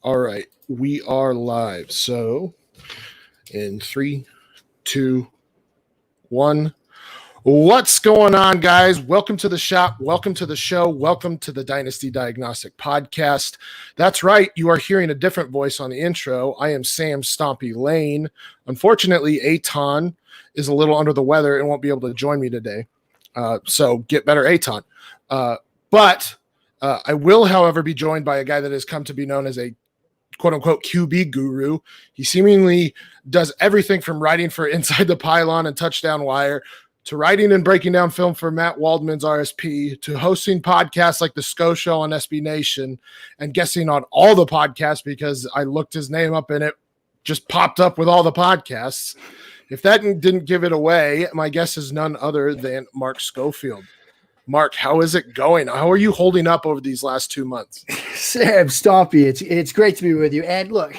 All right, we are live. So, in 3, 2, 1. What's going on, guys? Welcome to the shop. Welcome to the show. Welcome to the Dynasty Diagnostic podcast. That's right. You are hearing a different voice on the intro. I am Sam Stompy Lane. Unfortunately, Aton is a little under the weather and won't be able to join me today. So get better, Aton. But I will, however, be joined by a guy that has come to be known as a quote-unquote QB guru. He seemingly does everything from writing for Inside the Pylon and Touchdown Wire to writing and breaking down film for Matt Waldman's RSP, to hosting podcasts like The Sco Show on SB Nation and guessing on all the podcasts because I looked his name up and it just popped up with all the podcasts. If that didn't give it away, my guess is none other than Mark Schofield. Mark, how is it going? How are you holding up over these last 2 months? Sam Stompy, it's great to be with you. And look,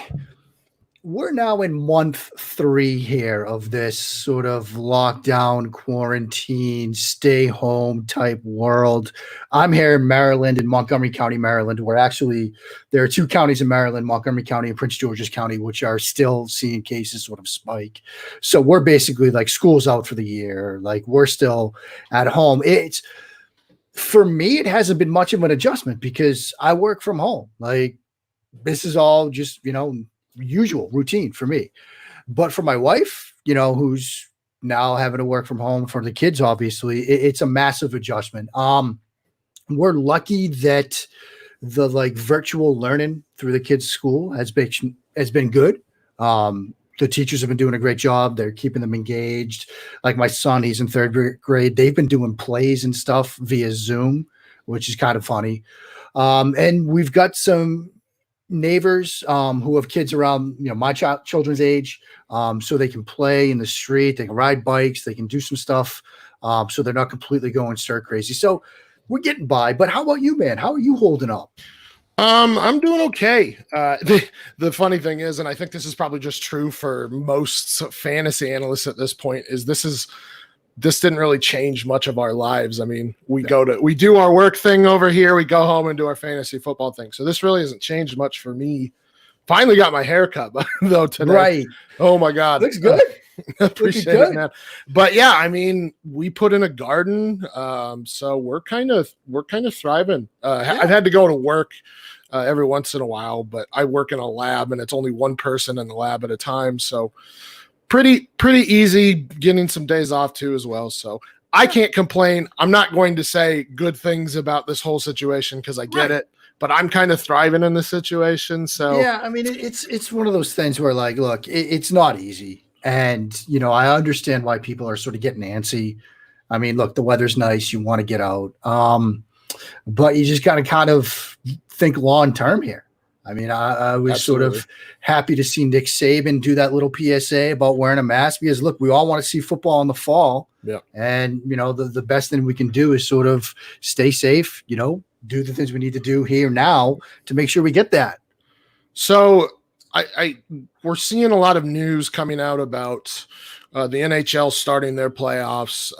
we're now in month 3 here of this sort of lockdown, quarantine, stay home type world. I'm here in Maryland, in Montgomery County, Maryland, where actually there are 2 counties in Maryland, Montgomery County and Prince George's County, which are still seeing cases sort of spike. So we're basically like school's out for the year. Like we're still at home. For me, it hasn't been much of an adjustment because I work from home. Like this is all just, usual routine for me. But for my wife, who's now having to work from home, for the kids, obviously, it's a massive adjustment. We're lucky that the virtual learning through the kids' school has been good. The teachers have been doing a great job. They're keeping them engaged. Like my son, he's in 3rd grade. They've been doing plays and stuff via Zoom, which is kind of funny. And we've got some neighbors who have kids around, my children's age, so they can play in the street. They can ride bikes. They can do some stuff, so they're not completely going stir crazy. So we're getting by. But how about you, man? How are you holding up? I'm doing okay. The funny thing is, and I think this is probably just true for most fantasy analysts at this point, is this didn't really change much of our lives. I mean, we do our work thing over here. We go home and do our fantasy football thing. So this really hasn't changed much for me. Finally got my hair cut though today. Right. Oh my God. Looks good. Appreciate it, man. But yeah, I mean, we put in a garden. So we're kind of thriving. I've had to go to work every once in a while, but I work in a lab and it's only one person in the lab at a time. So pretty easy, getting some days off too as well. So I can't complain. I'm not going to say good things about this whole situation because I get it, but I'm kind of thriving in the situation. So yeah, I mean, it's one of those things where look, it's not easy. And, I understand why people are sort of getting antsy. I mean, look, the weather's nice. You want to get out. But you just got to kind of think long-term here. I mean, I was sort of happy to see Nick Saban do that little PSA about wearing a mask because, look, we all want to see football in the fall. Yeah. And, the best thing we can do is sort of stay safe, do the things we need to do here now to make sure we get that. So we're seeing a lot of news coming out about the NHL starting their playoffs,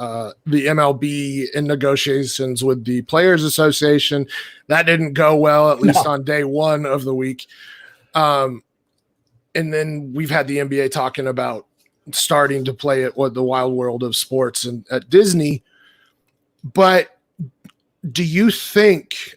the MLB in negotiations with the Players Association. That didn't go well, at least on day 1 of the week. And then we've had the NBA talking about starting to play at the wild world of sports and at Disney. But do you think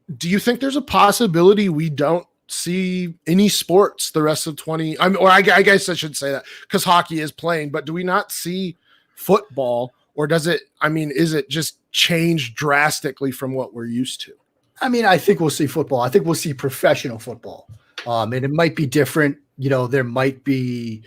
there's a possibility we don't see any sports the rest of I guess I should say that because hockey is playing, but do we not see football, or is it just changed drastically from what we're used to? I mean, I think we'll see football. I think we'll see professional football. And it might be different. There might be,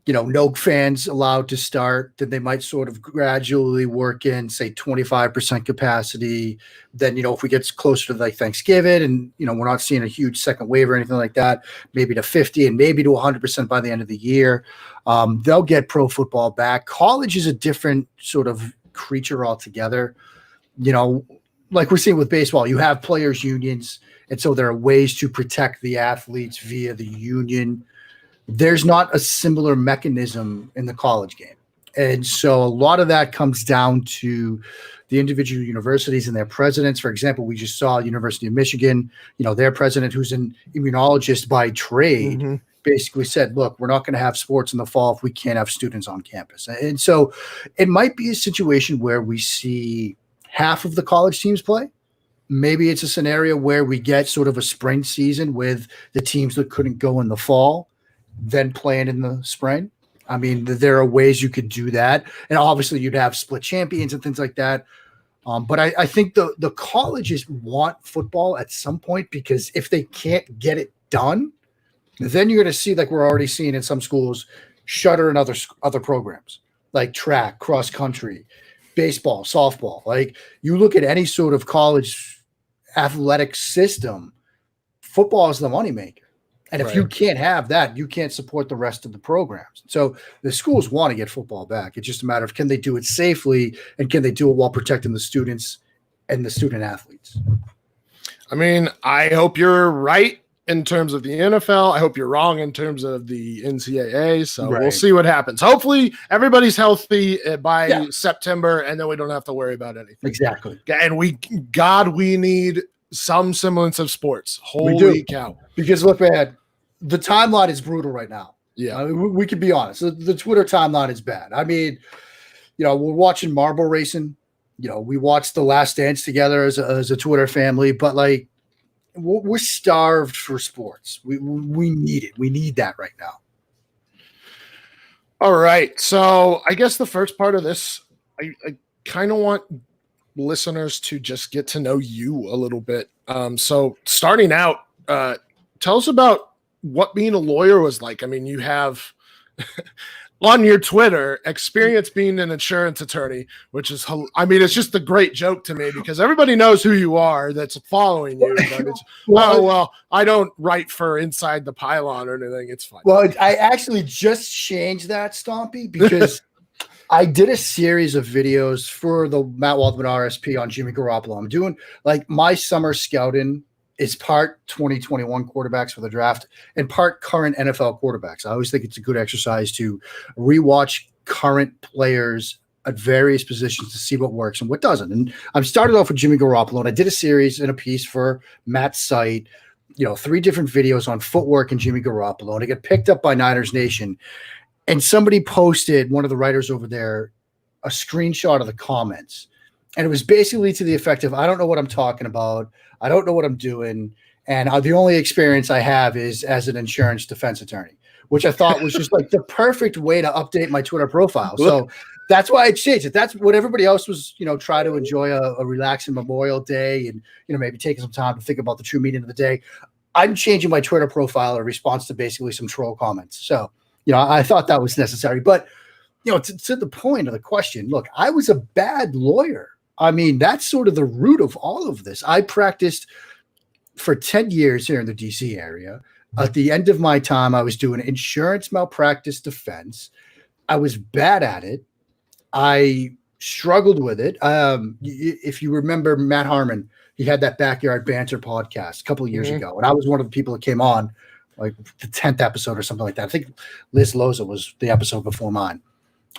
no fans allowed to start. Then they might sort of gradually work in, say, 25% capacity. Then, if we get closer to Thanksgiving and, we're not seeing a huge second wave or anything like that, maybe to 50 and maybe to 100% by the end of the year, they'll get pro football back. College is a different sort of creature altogether. Like we're seeing with baseball, you have players' unions. And so there are ways to protect the athletes via the union. There's not a similar mechanism in the college game. And so a lot of that comes down to the individual universities and their presidents. For example, we just saw University of Michigan, their president, who's an immunologist by trade, basically said, look, we're not going to have sports in the fall if we can't have students on campus. And so it might be a situation where we see half of the college teams play. Maybe it's a scenario where we get sort of a spring season with the teams that couldn't go in the fall, then playing in the spring. I mean, there are ways you could do that. And obviously you'd have split champions and things like that. But I think the colleges want football at some point, because if they can't get it done, then you're going to see, like we're already seeing in some schools, shutter in other programs like track, cross country, baseball, softball. Like, you look at any sort of college athletic system, football is the moneymaker. And if you can't have that, you can't support the rest of the programs. So the schools want to get football back. It's just a matter of, can they do it safely, and can they do it while protecting the students and the student athletes? I mean, I hope you're right in terms of the NFL. I hope you're wrong in terms of the NCAA. So we'll see what happens. Hopefully everybody's healthy by September, and then we don't have to worry about anything. Exactly. And we need some semblance of sports. Holy cow. Because look, man, the timeline is brutal right now. Yeah. We can be honest. The Twitter timeline is bad. I mean, we're watching marble racing. We watched The Last Dance together as a Twitter family, but like, we're starved for sports. We need it. We need that right now. All right. So I guess the first part of this, I kind of want listeners to just get to know you a little bit. So starting out, tell us about what being a lawyer was like. I mean, you have on your Twitter experience being an insurance attorney, which is, it's just a great joke to me, because everybody knows who you are that's following you. But it's, I don't write for Inside the Pylon or anything. It's fine. Well, I actually just changed that, Stompy, because I did a series of videos for the Matt Waldman RSP on Jimmy Garoppolo. I'm doing like my summer scouting is part 2021 quarterbacks for the draft and part current NFL quarterbacks. I always think it's a good exercise to rewatch current players at various positions to see what works and what doesn't. And I started off with Jimmy Garoppolo, and I did a series and a piece for Matt's site, 3 different videos on footwork and Jimmy Garoppolo. And it got picked up by Niners Nation. And somebody posted, one of the writers over there, a screenshot of the comments. And it was basically to the effect of, I don't know what I'm talking about. I don't know what I'm doing. And the only experience I have is as an insurance defense attorney, which I thought was just like the perfect way to update my Twitter profile. So that's why I changed it. That's what everybody else was, try to enjoy a relaxing Memorial Day and, maybe taking some time to think about the true meaning of the day. I'm changing my Twitter profile in response to basically some troll comments. So, I thought that was necessary. But, to the point of the question, look, I was a bad lawyer. I mean, that's sort of the root of all of this. I practiced for 10 years here in the DC area. At the end of my time, I was doing insurance malpractice defense. I was bad at it. I struggled with it. If you remember Matt Harmon, he had that Backyard Banter podcast a couple of years ago. And I was one of the people that came on, like the 10th episode or something like that. I think Liz Loza was the episode before mine.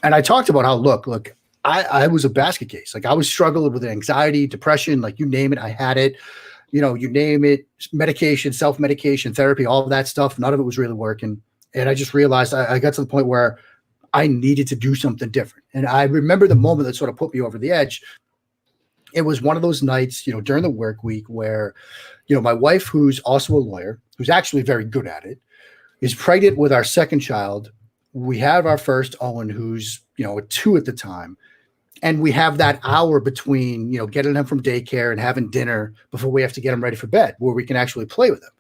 And I talked about how, look, I was a basket case. Like, I was struggling with anxiety, depression, like you name it, I had it. You name it, medication, self-medication, therapy, all of that stuff. None of it was really working. And I just realized I got to the point where I needed to do something different. And I remember the moment that sort of put me over the edge. It was one of those nights, during the work week where, my wife, who's also a lawyer, who's actually very good at it, is pregnant with our second child. We have our first, Owen, who's, a 2 at the time. And we have that hour between, getting him from daycare and having dinner before we have to get him ready for bed, where we can actually play with him.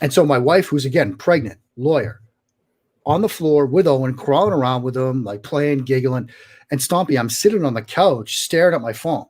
And so my wife, who's again pregnant, lawyer, on the floor with Owen, crawling around with him, like playing, giggling. And Stompy, I'm sitting on the couch staring at my phone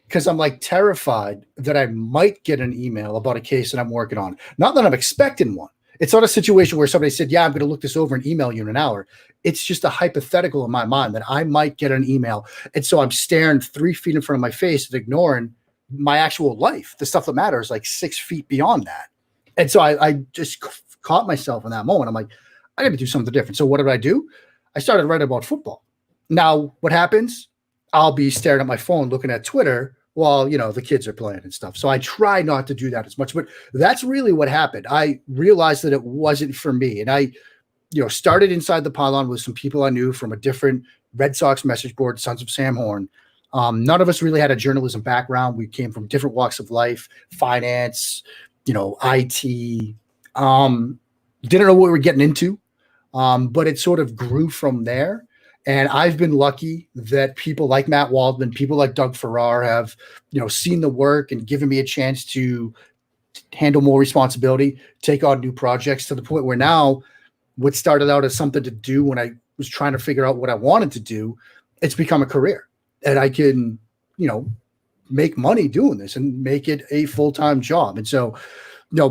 because I'm like terrified that I might get an email about a case that I'm working on. Not that I'm expecting one. It's not a situation where somebody said, yeah, I'm going to look this over and email you in an hour. It's just a hypothetical in my mind that I might get an email. And so I'm staring 3 feet in front of my face and ignoring my actual life. The stuff that matters, like 6 feet beyond that. And so I just caught myself in that moment. I'm like, I got to do something different. So what did I do? I started writing about football. Now, what happens? I'll be staring at my phone, looking at Twitter while, the kids are playing and stuff. So I try not to do that as much, but that's really what happened. I realized that it wasn't for me. And I, started inside the pylon with some people I knew from a different Red Sox message board, Sons of Sam Horn. None of us really had a journalism background. We came from different walks of life, finance, IT. Didn't know what we were getting into, but it sort of grew from there. And I've been lucky that people like Matt Waldman, people like Doug Farrar have, seen the work and given me a chance to handle more responsibility, take on new projects to the point where now what started out as something to do when I was trying to figure out what I wanted to do, it's become a career. And I can, make money doing this and make it a full-time job. And so,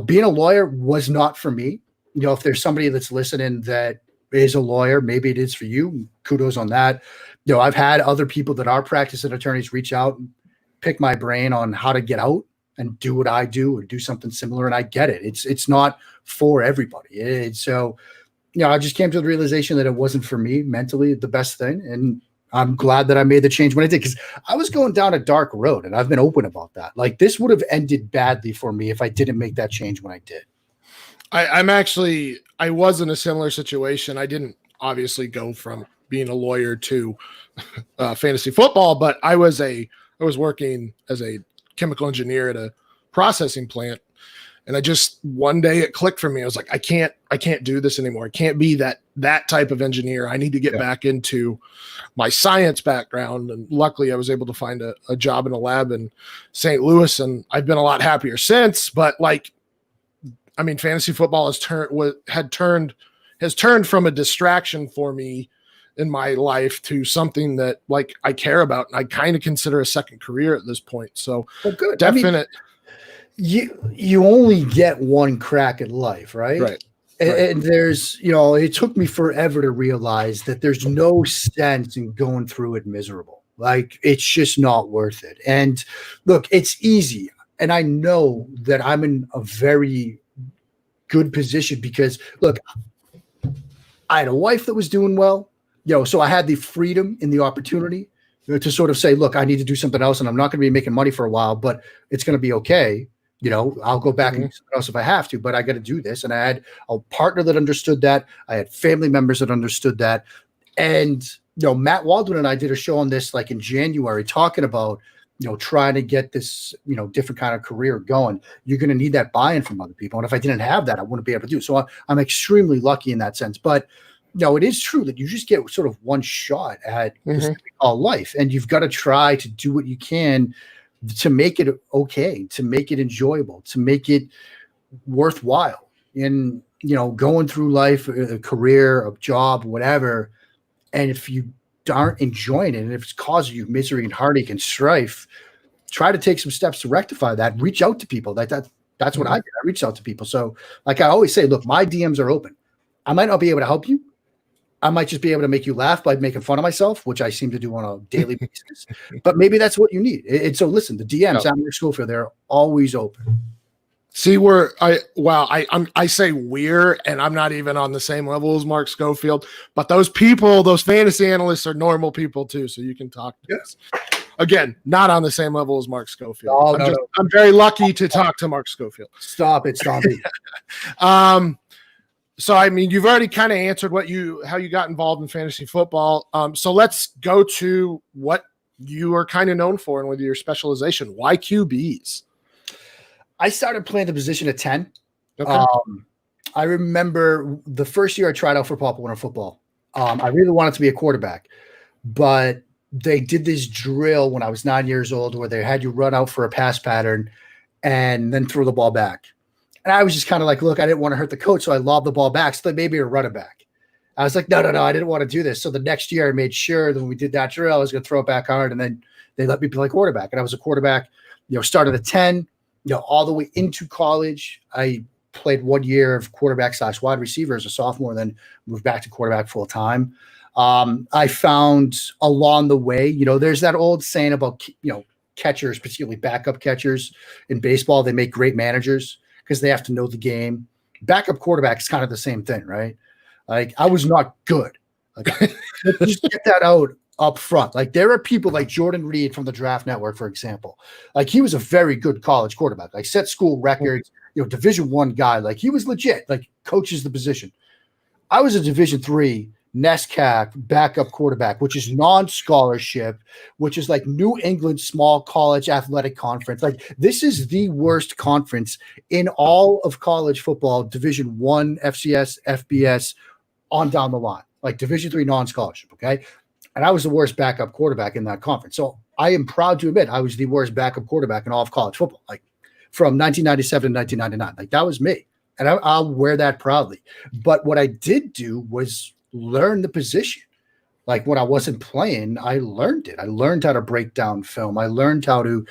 being a lawyer was not for me. If there's somebody that's listening that is a lawyer, maybe it is for you. Kudos on that. I've had other people that are practicing attorneys reach out and pick my brain on how to get out and do what I do or do something similar. And I get it. It's not for everybody. So, I just came to the realization that it wasn't for me mentally the best thing. And I'm glad that I made the change when I did, because I was going down a dark road, and I've been open about that. Like, this would have ended badly for me if I didn't make that change when I did. I was in a similar situation. I didn't obviously go from being a lawyer to fantasy football, but I was working as a chemical engineer at a processing plant. And one day it clicked for me. I was like, I can't do this anymore. I can't be that type of engineer. I need to get back into my science background. And luckily I was able to find a job in a lab in St. Louis, and I've been a lot happier since. But fantasy football has turned from a distraction for me in my life to something that I care about, and I kind of consider a second career at this point. So good. Definite. You only get one crack at life, right? Right. And there's, it took me forever to realize that there's no sense in going through it miserable. Like, it's just not worth it. And look, it's easy. And I know that I'm in a very good position because, look, I had a wife that was doing well, so I had the freedom and the opportunity to sort of say, look, I need to do something else, and I'm not going to be making money for a while, but it's going to be okay. I'll go back and do something else if I have to, but I got to do this. And I had a partner that understood that. I had family members that understood that. And, Matt Waldman and I did a show on this in January talking about, trying to get this, different kind of career going. You're going to need that buy-in from other people. And if I didn't have that, I wouldn't be able to do it. So I'm extremely lucky in that sense. But it is true that you just get sort of one shot at this thing called life. And you've got to try to do what you can to make it okay, to make it enjoyable, to make it worthwhile. And, going through life, a career, a job, whatever. And if you aren't enjoying it, and if it's causing you misery and heartache and strife, try to take some steps to rectify that. Reach out to people. That's what I did. I reached out to people. So like I always say, look, my DMs are open. I might not be able to help you. I might just be able to make you laugh by making fun of myself, which I seem to do on a daily basis. But maybe that's what you need. And so listen, the DMs out at Schofield, they're always open. See, I say we're, and I'm not even on the same level as Mark Schofield, but those fantasy analysts are normal people too. So you can talk to us. Again, not on the same level as Mark Schofield. I'm very lucky to talk to Mark Schofield. Stop it. So, you've already kind of answered how you got involved in fantasy football. So let's go to what you are kind of known for and with your specialization. Why QBs? I started playing the position at 10. Okay. I remember the first year I tried out for Pop Warner football. I really wanted to be a quarterback, but they did this drill when I was 9 years old where they had you run out for a pass pattern and then throw the ball back. And I was just kind of like, look, I didn't want to hurt the coach, so I lobbed the ball back. So they made me a running back. I was like, no, I didn't want to do this. So the next year I made sure that when we did that drill, I was going to throw it back hard, and then they let me play quarterback. And I was a quarterback, started at 10, all the way into college. I played 1 year of quarterback / wide receiver as a sophomore, then moved back to quarterback full time. I found along the way, there's that old saying about, catchers, particularly backup catchers in baseball, they make great managers because they have to know the game. Backup quarterback is kind of the same thing, right? Like, I was not good. Like, just get that out up front. Like there are people like Jordan Reed from the Draft Network, for example. Like he was a very good college quarterback, like set school records, Division I guy. Like he was legit, like coaches the position. I was a Division III NESCAC backup quarterback, which is non-scholarship, which is like New England small college athletic conference. Like this is the worst conference in all of college football, Division I, FCS, FBS, on down the line, like Division III non-scholarship. Okay. And I was the worst backup quarterback in that conference. So I am proud to admit I was the worst backup quarterback in all of college football, like from 1997 to 1999. Like that was me. And I'll wear that proudly. But what I did do was learn the position. Like when I wasn't playing, I learned it. I learned how to break down film. I learned how to,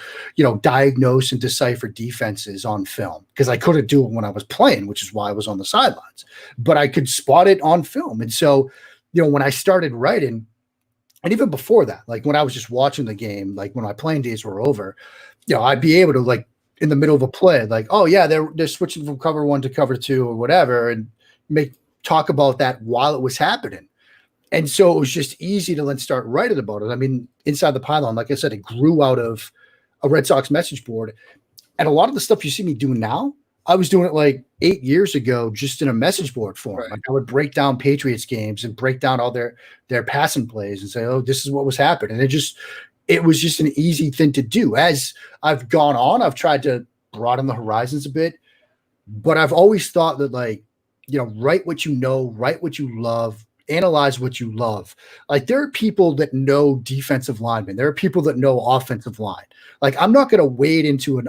diagnose and decipher defenses on film because I couldn't do it when I was playing, which is why I was on the sidelines. But I could spot it on film. And so, when I started writing, and even before that, like when I was just watching the game, like when my playing days were over, I'd be able to like in the middle of a play, like, oh yeah, they're switching from cover 1 to cover 2 or whatever, and talk about that while it was happening. And so it was just easy to then start writing about it. I mean, Inside the Pylon, like I said, it grew out of a Red Sox message board. And a lot of the stuff you see me do now, I was doing it like 8 years ago, just in a message board form. Right. Like I would break down Patriots games and break down all their passing plays and say, oh, this is what was happening. And it was just an easy thing to do. As I've gone on, I've tried to broaden the horizons a bit, but I've always thought that write what you know, write what you love, analyze what you love. Like there are people that know defensive linemen. There are people that know offensive line. Like I'm not going to wade into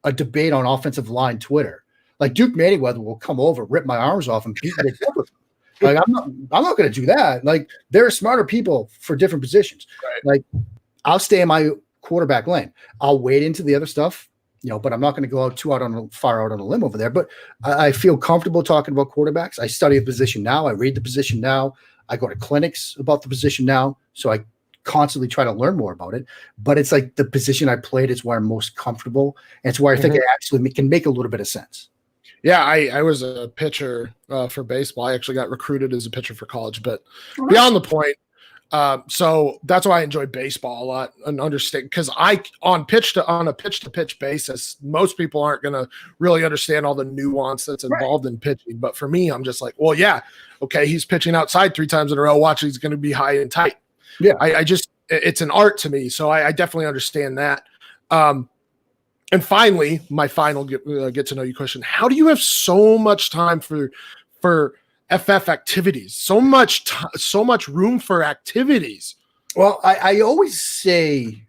a debate on offensive line Twitter. Like Duke Manyweather will come over, rip my arms off, and beat me to death with them. Like I'm not going to do that. Like there are smarter people for different positions. Right. Like I'll stay in my quarterback lane. I'll wade into the other stuff, but I'm not going to go far out on a limb over there. But I feel comfortable talking about quarterbacks. I study the position now. I read the position now. I go to clinics about the position now. So I constantly try to learn more about it. But it's like the position I played is where I'm most comfortable. And it's where I think it actually can make a little bit of sense. Yeah, I was a pitcher for baseball. I actually got recruited as a pitcher for college, but beyond the point. So that's why I enjoy baseball a lot and understand, because on a pitch to pitch basis, most people aren't going to really understand all the nuance that's involved in pitching. But for me, I'm just like, well, yeah, okay, he's pitching outside 3 times in a row. Watch, he's going to be high and tight. Yeah, it's an art to me. So I definitely understand that. And finally, my final get to know you question: how do you have so much time for FF activities, so much room for activities? Well, I always say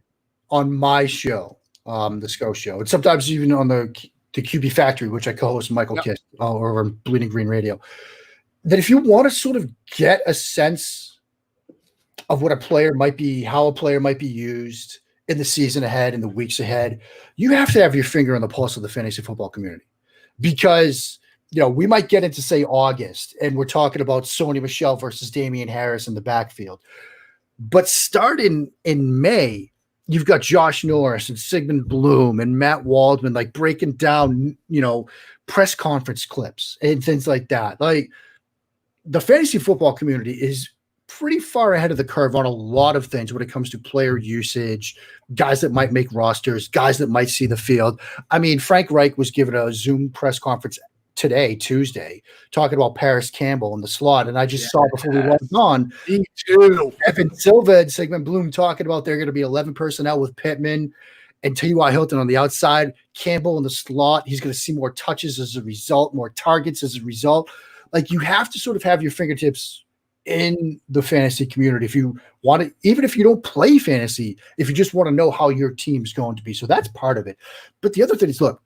on my show, the SCO show, and sometimes even on the QB Factory, which I co-host Michael Kiss over on Bleeding Green Radio, that if you want to sort of get a sense of what a player might be, how a player might be used in the season ahead, in the weeks ahead, you have to have your finger on the pulse of the fantasy football community, because we might get into, say, August, and we're talking about Sony Michel versus Damian Harris in the backfield. But starting in May, you've got Josh Norris and Sigmund Bloom and Matt Waldman, like breaking down, press conference clips and things like that. Like the fantasy football community is pretty far ahead of the curve on a lot of things when it comes to player usage, guys that might make rosters, guys that might see the field. I mean, Frank Reich was given a Zoom press conference today, Tuesday, talking about Paris Campbell in the slot. And I just saw before we went on, me too, Evan Silva and Sigmund Bloom talking about they're going to be 11 personnel with Pittman and T.Y. Hilton on the outside, Campbell in the slot. He's going to see more touches as a result, more targets as a result. Like you have to sort of have your fingertips in the fantasy community if you want to, even if you don't play fantasy, if you just want to know how your team's going to be. So that's part of it. But the other thing is, look,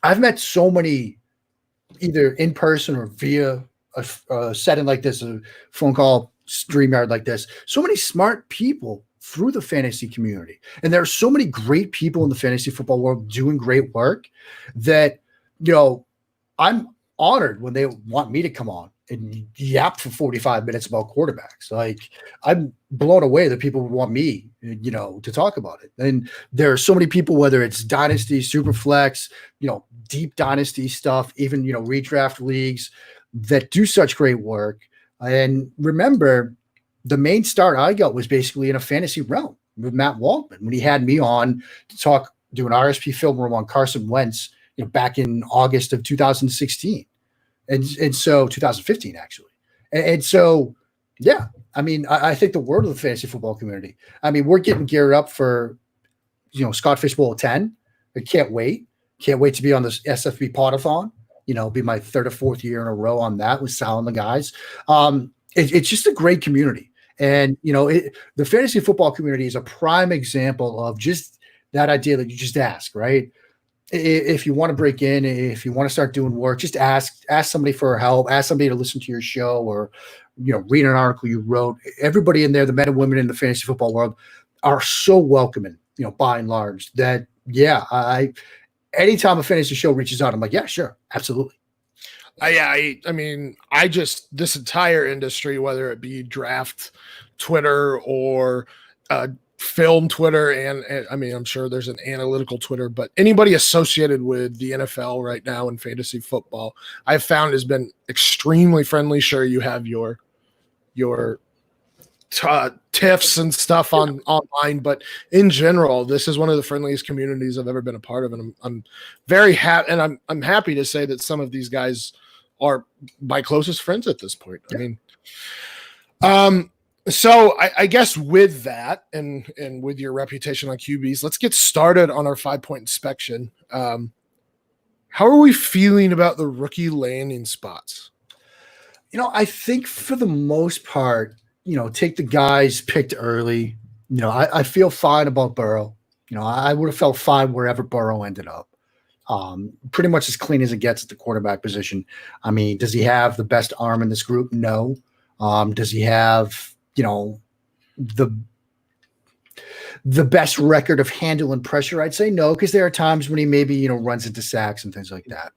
I've met so many, either in person or via a setting like this, a phone call, StreamYard like this, so many smart people through the fantasy community. And there are so many great people in the fantasy football world doing great work that, I'm honored when they want me to come on and yap for 45 minutes about quarterbacks. Like I'm blown away that people would want me, to talk about it. And there are so many people, whether it's Dynasty, Superflex, deep Dynasty stuff, even, redraft leagues that do such great work. And remember, the main start I got was basically in a fantasy realm with Matt Waldman when he had me on to do an RSP film room on Carson Wentz, back in August of 2016. And so 2015, actually. And so, yeah, I mean, I think the word of the fantasy football community. I mean, we're getting geared up for, Scott Fish Bowl 10. I can't wait. Can't wait to be on this SFB Podathon. Be my third or fourth year in a row on that with Sal and the guys. It's just a great community. And, the fantasy football community is a prime example of just that idea that you just ask, right? If you want to break in, if you want to start doing work, just ask somebody for help, ask somebody to listen to your show or, read an article you wrote. Everybody in there, the men and women in the fantasy football world are so welcoming, by and large that, anytime a fantasy show reaches out, I'm like, yeah, sure. Absolutely. I mean, this entire industry, whether it be draft Twitter or, film Twitter, and I mean, I'm sure there's an analytical Twitter, but anybody associated with the NFL right now in fantasy football, I've found has been extremely friendly. Sure, you have your tiffs and stuff online, but in general, this is one of the friendliest communities I've ever been a part of, and I'm very happy, and I'm happy to say that some of these guys are my closest friends at this point. Yeah. I mean, so I guess with that and with your reputation on QBs, let's get started on our 5-point inspection. How are we feeling about the rookie landing spots? I think for the most part, take the guys picked early. I feel fine about Burrow. I would have felt fine wherever Burrow ended up. Pretty much as clean as it gets at the quarterback position. I mean, does he have the best arm in this group? No. Does he have the best record of handling pressure? I'd say no, because there are times when he maybe, runs into sacks and things like that.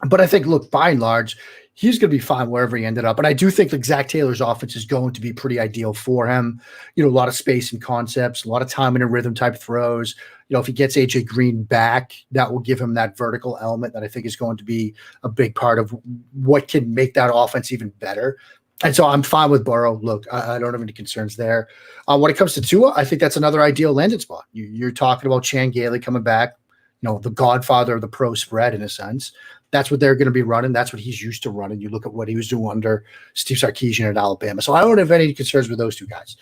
But I think, look, by and large, he's going to be fine wherever he ended up. And I do think that Zach Taylor's offense is going to be pretty ideal for him. A lot of space and concepts, a lot of time and rhythm type throws. If he gets AJ Green back, that will give him that vertical element that I think is going to be a big part of what can make that offense even better. And so I'm fine with Burrow. Look, I don't have any concerns there. When it comes to Tua, I think that's another ideal landing spot. You're talking about Chan Gailey coming back, the godfather of the pro spread in a sense. That's what they're going to be running. That's what he's used to running. You look at what he was doing under Steve Sarkisian at Alabama. So I don't have any concerns with those two guys.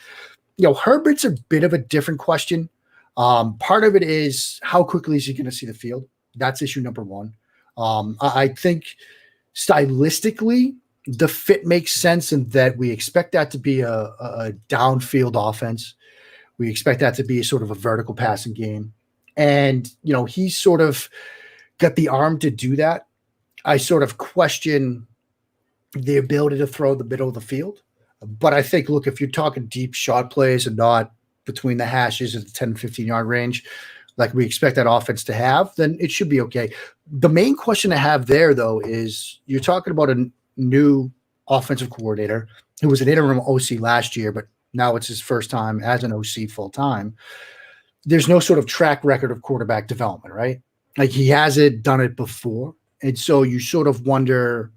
Herbert's a bit of a different question. Part of it is how quickly is he going to see the field? That's issue number one. I think stylistically, the fit makes sense in that we expect that to be a downfield offense. We expect that to be sort of a vertical passing game. And, he's sort of got the arm to do that. I sort of question the ability to throw the middle of the field. But I think, look, if you're talking deep shot plays and not between the hashes at the 10, 15-yard range, like we expect that offense to have, then it should be okay. The main question I have there, though, is you're talking about a new offensive coordinator who was an interim OC last year, but now it's his first time as an OC full-time. There's no sort of track record of quarterback development, right? Like he hasn't done it before. And so you sort of wonder,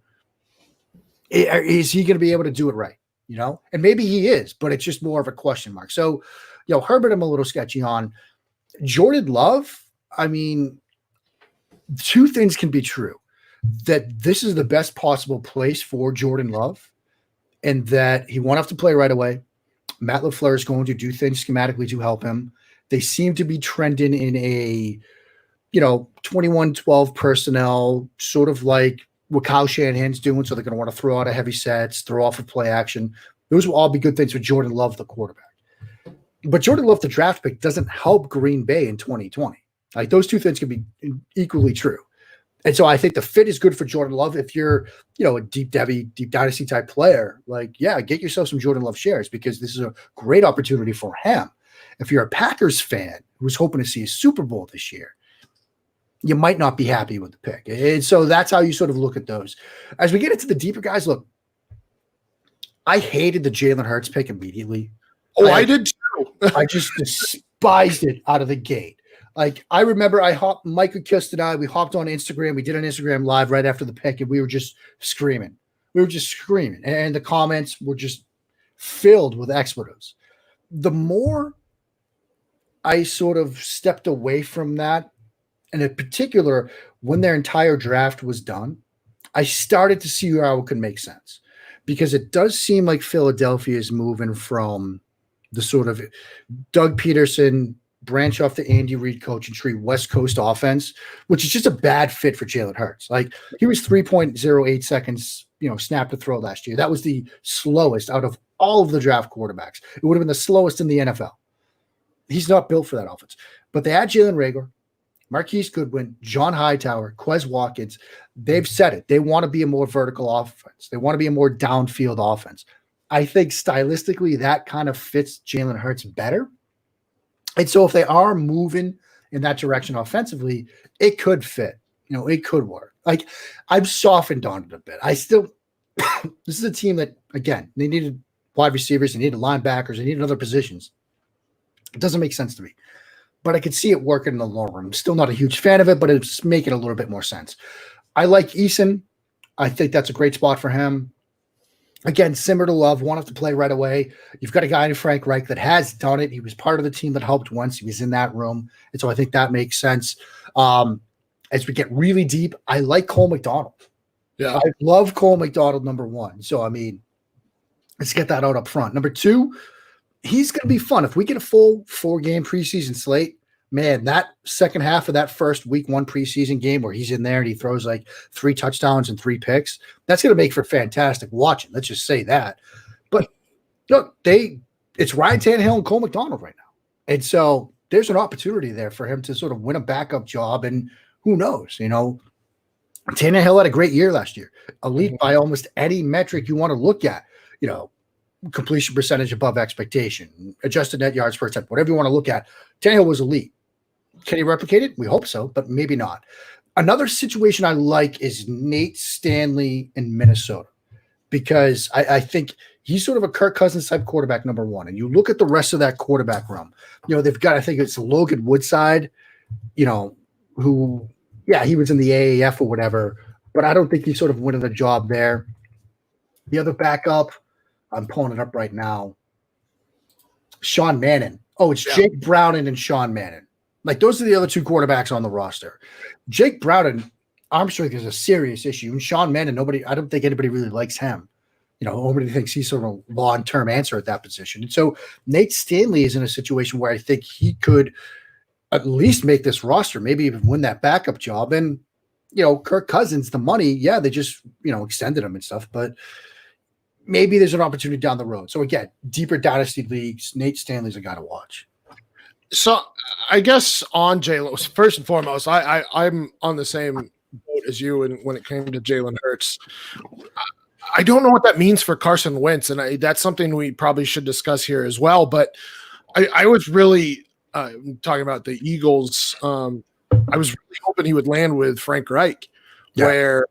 is he going to be able to do it right? And maybe he is, but it's just more of a question mark. So, Herbert, I'm a little sketchy on. Jordan Love, I mean, two things can be true. That this is the best possible place for Jordan Love and that he won't have to play right away. Matt LaFleur is going to do things schematically to help him. They seem to be trending in a, 21-12 personnel, sort of like what Kyle Shanahan's doing. So they're going to want to throw out a heavy sets, throw off a play action. Those will all be good things for Jordan Love, the quarterback. But Jordan Love, the draft pick, doesn't help Green Bay in 2020. Like those two things can be equally true. And so I think the fit is good for Jordan Love. If you're, a deep dynasty type player, like, yeah, get yourself some Jordan Love shares because this is a great opportunity for him. If you're a Packers fan who's hoping to see a Super Bowl this year, you might not be happy with the pick. And so that's how you sort of look at those. As we get into the deeper guys, look, I hated the Jalen Hurts pick immediately. Oh, I did too. I just despised it out of the gate. Like I remember Mike Kust and I, we hopped on Instagram. We did an Instagram live right after the pick and we were just screaming. And the comments were just filled with expletives. The more I sort of stepped away from that, and in particular, when their entire draft was done, I started to see how it could make sense, because it does seem like Philadelphia is moving from the sort of Doug Peterson branch off the Andy Reid coaching tree West Coast offense, which is just a bad fit for Jalen Hurts. Like, he was 3.08 seconds, snap to throw last year. That was the slowest out of all of the draft quarterbacks. It would have been the slowest in the NFL. He's not built for that offense. But they had Jalen Reagor, Marquise Goodwin, John Hightower, Quez Watkins. They've said it. They want to be a more vertical offense. They want to be a more downfield offense. I think stylistically that kind of fits Jalen Hurts better. And so if they are moving in that direction offensively, it could fit. It could work. Like, I've softened on it a bit. I still – this is a team that, again, they needed wide receivers, they needed linebackers, they needed other positions. It doesn't make sense to me. But I could see it working in the long run. I'm still not a huge fan of it, but it's making a little bit more sense. I like Eason. I think that's a great spot for him. Again, similar to Love, won't have to play right away. You've got a guy in Frank Reich that has done it. He was part of the team that helped once. He was in that room. And so I think that makes sense. As we get really deep, I like Cole McDonald. Yeah. I love Cole McDonald, number one. So, let's get that out up front. Number two, he's going to be fun. If we get a full 4-game preseason slate, man, that second half of that first week 1 preseason game where he's in there and he throws like 3 touchdowns and 3 picks, that's going to make for fantastic watching. Let's just say that. But look, it's Ryan Tannehill and Cole McDonald right now. And so there's an opportunity there for him to sort of win a backup job. And who knows, Tannehill had a great year last year, elite by almost any metric you want to look at, completion percentage above expectation, adjusted net yards per attempt, whatever you want to look at. Tannehill was elite. Can he replicate it? We hope so, but maybe not. Another situation I like is Nate Stanley in Minnesota, because I think he's sort of a Kirk Cousins type quarterback, number one. And you look at the rest of that quarterback room, they've got, I think it's Logan Woodside, who, he was in the AAF or whatever, but I don't think he's sort of winning the job there. The other backup, I'm pulling it up right now, Sean Mannon. Oh, it's Jake Browning and Sean Mannon. Like, those are the other 2 quarterbacks on the roster. Jake Browning, arm strength is a serious issue. And Sean Mannon, I don't think anybody really likes him. Nobody thinks he's sort of a long-term answer at that position. And so Nate Stanley is in a situation where I think he could at least make this roster, maybe even win that backup job. And, Kirk Cousins, the money, they just, extended him and stuff. But maybe there's an opportunity down the road. So again, deeper dynasty leagues, Nate Stanley's a guy to watch. So I guess on Jalen, first and foremost, I'm on the same boat as you when it came to Jalen Hurts. I don't know what that means for Carson Wentz, and that's something we probably should discuss here as well. But I was really talking about the Eagles. I was really hoping he would land with Frank Reich, where,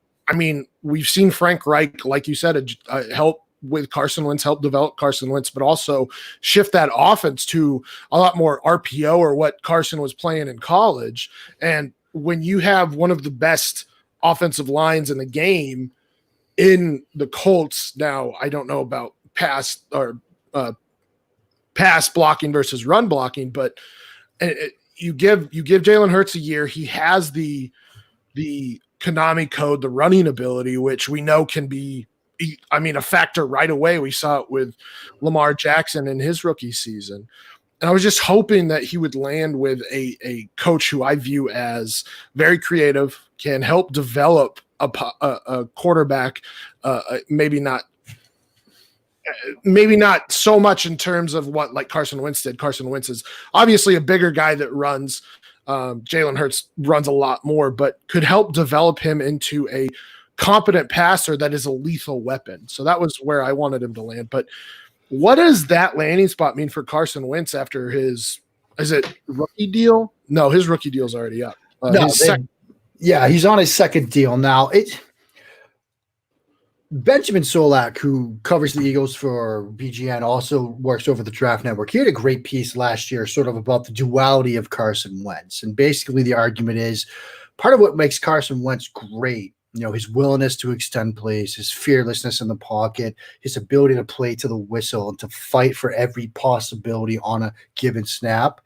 we've seen Frank Reich, like you said, help with Carson Wentz, help develop Carson Wentz, but also shift that offense to a lot more RPO, or what Carson was playing in college. And when you have one of the best offensive lines in the game in the Colts, now I don't know about pass blocking versus run blocking, but you give Jalen Hurts a year. He has the Konami code, the running ability, which we know can be, a factor right away. We saw it with Lamar Jackson in his rookie season. And I was just hoping that he would land with a coach who I view as very creative, can help develop a quarterback, maybe not so much in terms of what like Carson Wentz did. Carson Wentz is obviously a bigger guy that runs. Jalen Hurts runs a lot more, but could help develop him into a competent passer that is a lethal weapon. So that was where I wanted him to land. But what does that landing spot mean for Carson Wentz after is it rookie deal? No, his rookie deal's already up. He's on his second deal now. Benjamin Solak, who covers the Eagles for BGN, also works over the Draft Network. He had a great piece last year sort of about the duality of Carson Wentz. And basically the argument is part of what makes Carson Wentz great his willingness to extend plays, his fearlessness in the pocket, his ability to play to the whistle and to fight for every possibility on a given snap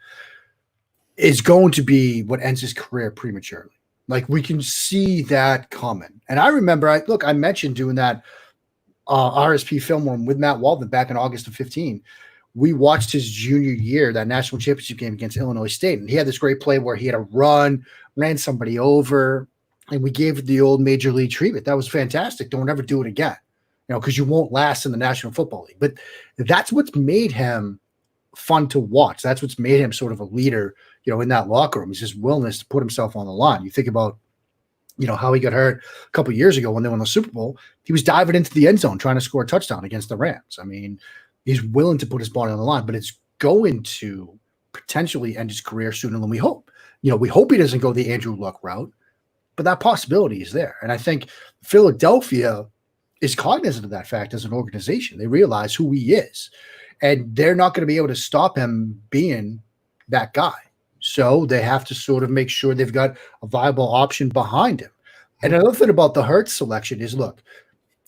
is going to be what ends his career prematurely. Like, we can see that coming. And I remember, I mentioned doing that RSP film room with Matt Waldman back in August of 15. We watched his junior year, that national championship game against Illinois State. And he had this great play where he had a run, ran somebody over, and we gave it the old major league treatment. That was fantastic. Don't ever do it again, because you won't last in the National Football League. But that's what's made him fun to watch. That's what's made him sort of a leader, in that locker room. Is his willingness to put himself on the line. You think about, how he got hurt a couple of years ago when they won the Super Bowl. He was diving into the end zone trying to score a touchdown against the Rams. I mean, he's willing to put his body on the line, but it's going to potentially end his career sooner than we hope. We hope he doesn't go the Andrew Luck route, but that possibility is there. And I think Philadelphia is cognizant of that fact as an organization. They realize who he is, and they're not going to be able to stop him being that guy. So they have to sort of make sure they've got a viable option behind him. And another thing about the Hurts selection is, look,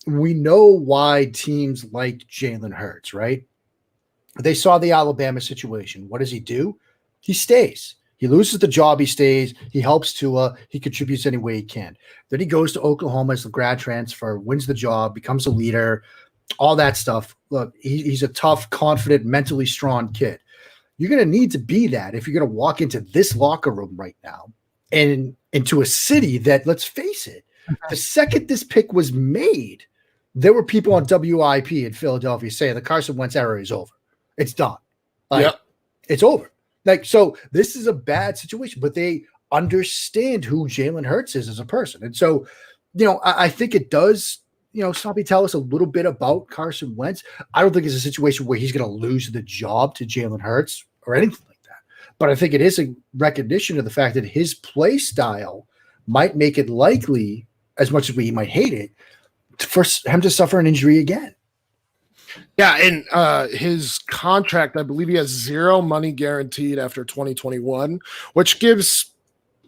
we know why teams like Jalen Hurts, right? They saw the Alabama situation. What does he do? He stays. He loses the job, he stays. He helps Tua. He contributes any way he can. Then he goes to Oklahoma as the grad transfer, wins the job, becomes a leader, all that stuff. Look, he's a tough, confident, mentally strong kid. You're going to need to be that if you're going to walk into this locker room right now and into a city that, let's face it, the second this pick was made, there were people on WIP in Philadelphia saying the Carson Wentz era is over. It's done. It's over. So this is a bad situation, but they understand who Jalen Hurts is as a person. And so, I think it does, Sloppy, tell us a little bit about Carson Wentz. I don't think it's a situation where he's going to lose the job to Jalen Hurts or anything like that. But I think it is a recognition of the fact that his play style might make it likely, as much as we might hate it, for him to suffer an injury again. Yeah, and his contract, I believe he has zero money guaranteed after 2021, which gives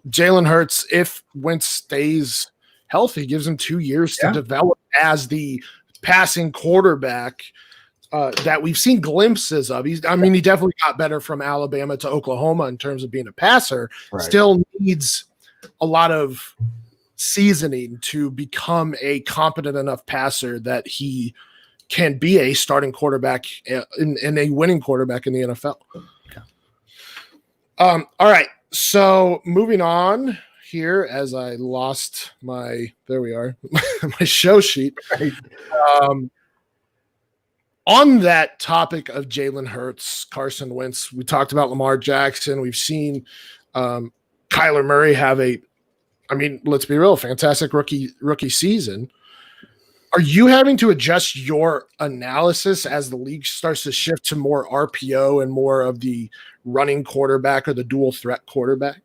Jalen Hurts, if Wentz stays healthy, gives him 2 years to develop as the passing quarterback that we've seen glimpses of. He definitely got better from Alabama to Oklahoma in terms of being a passer. Right. Still needs a lot of seasoning to become a competent enough passer that he can be a starting quarterback and a winning quarterback in the NFL. All right. So moving on here, as I lost my show sheet. Right. On that topic of Jalen Hurts, Carson Wentz, we talked about Lamar Jackson. We've seen Kyler Murray have let's be real, fantastic rookie season. Are you having to adjust your analysis as the league starts to shift to more RPO and more of the running quarterback or the dual threat quarterback?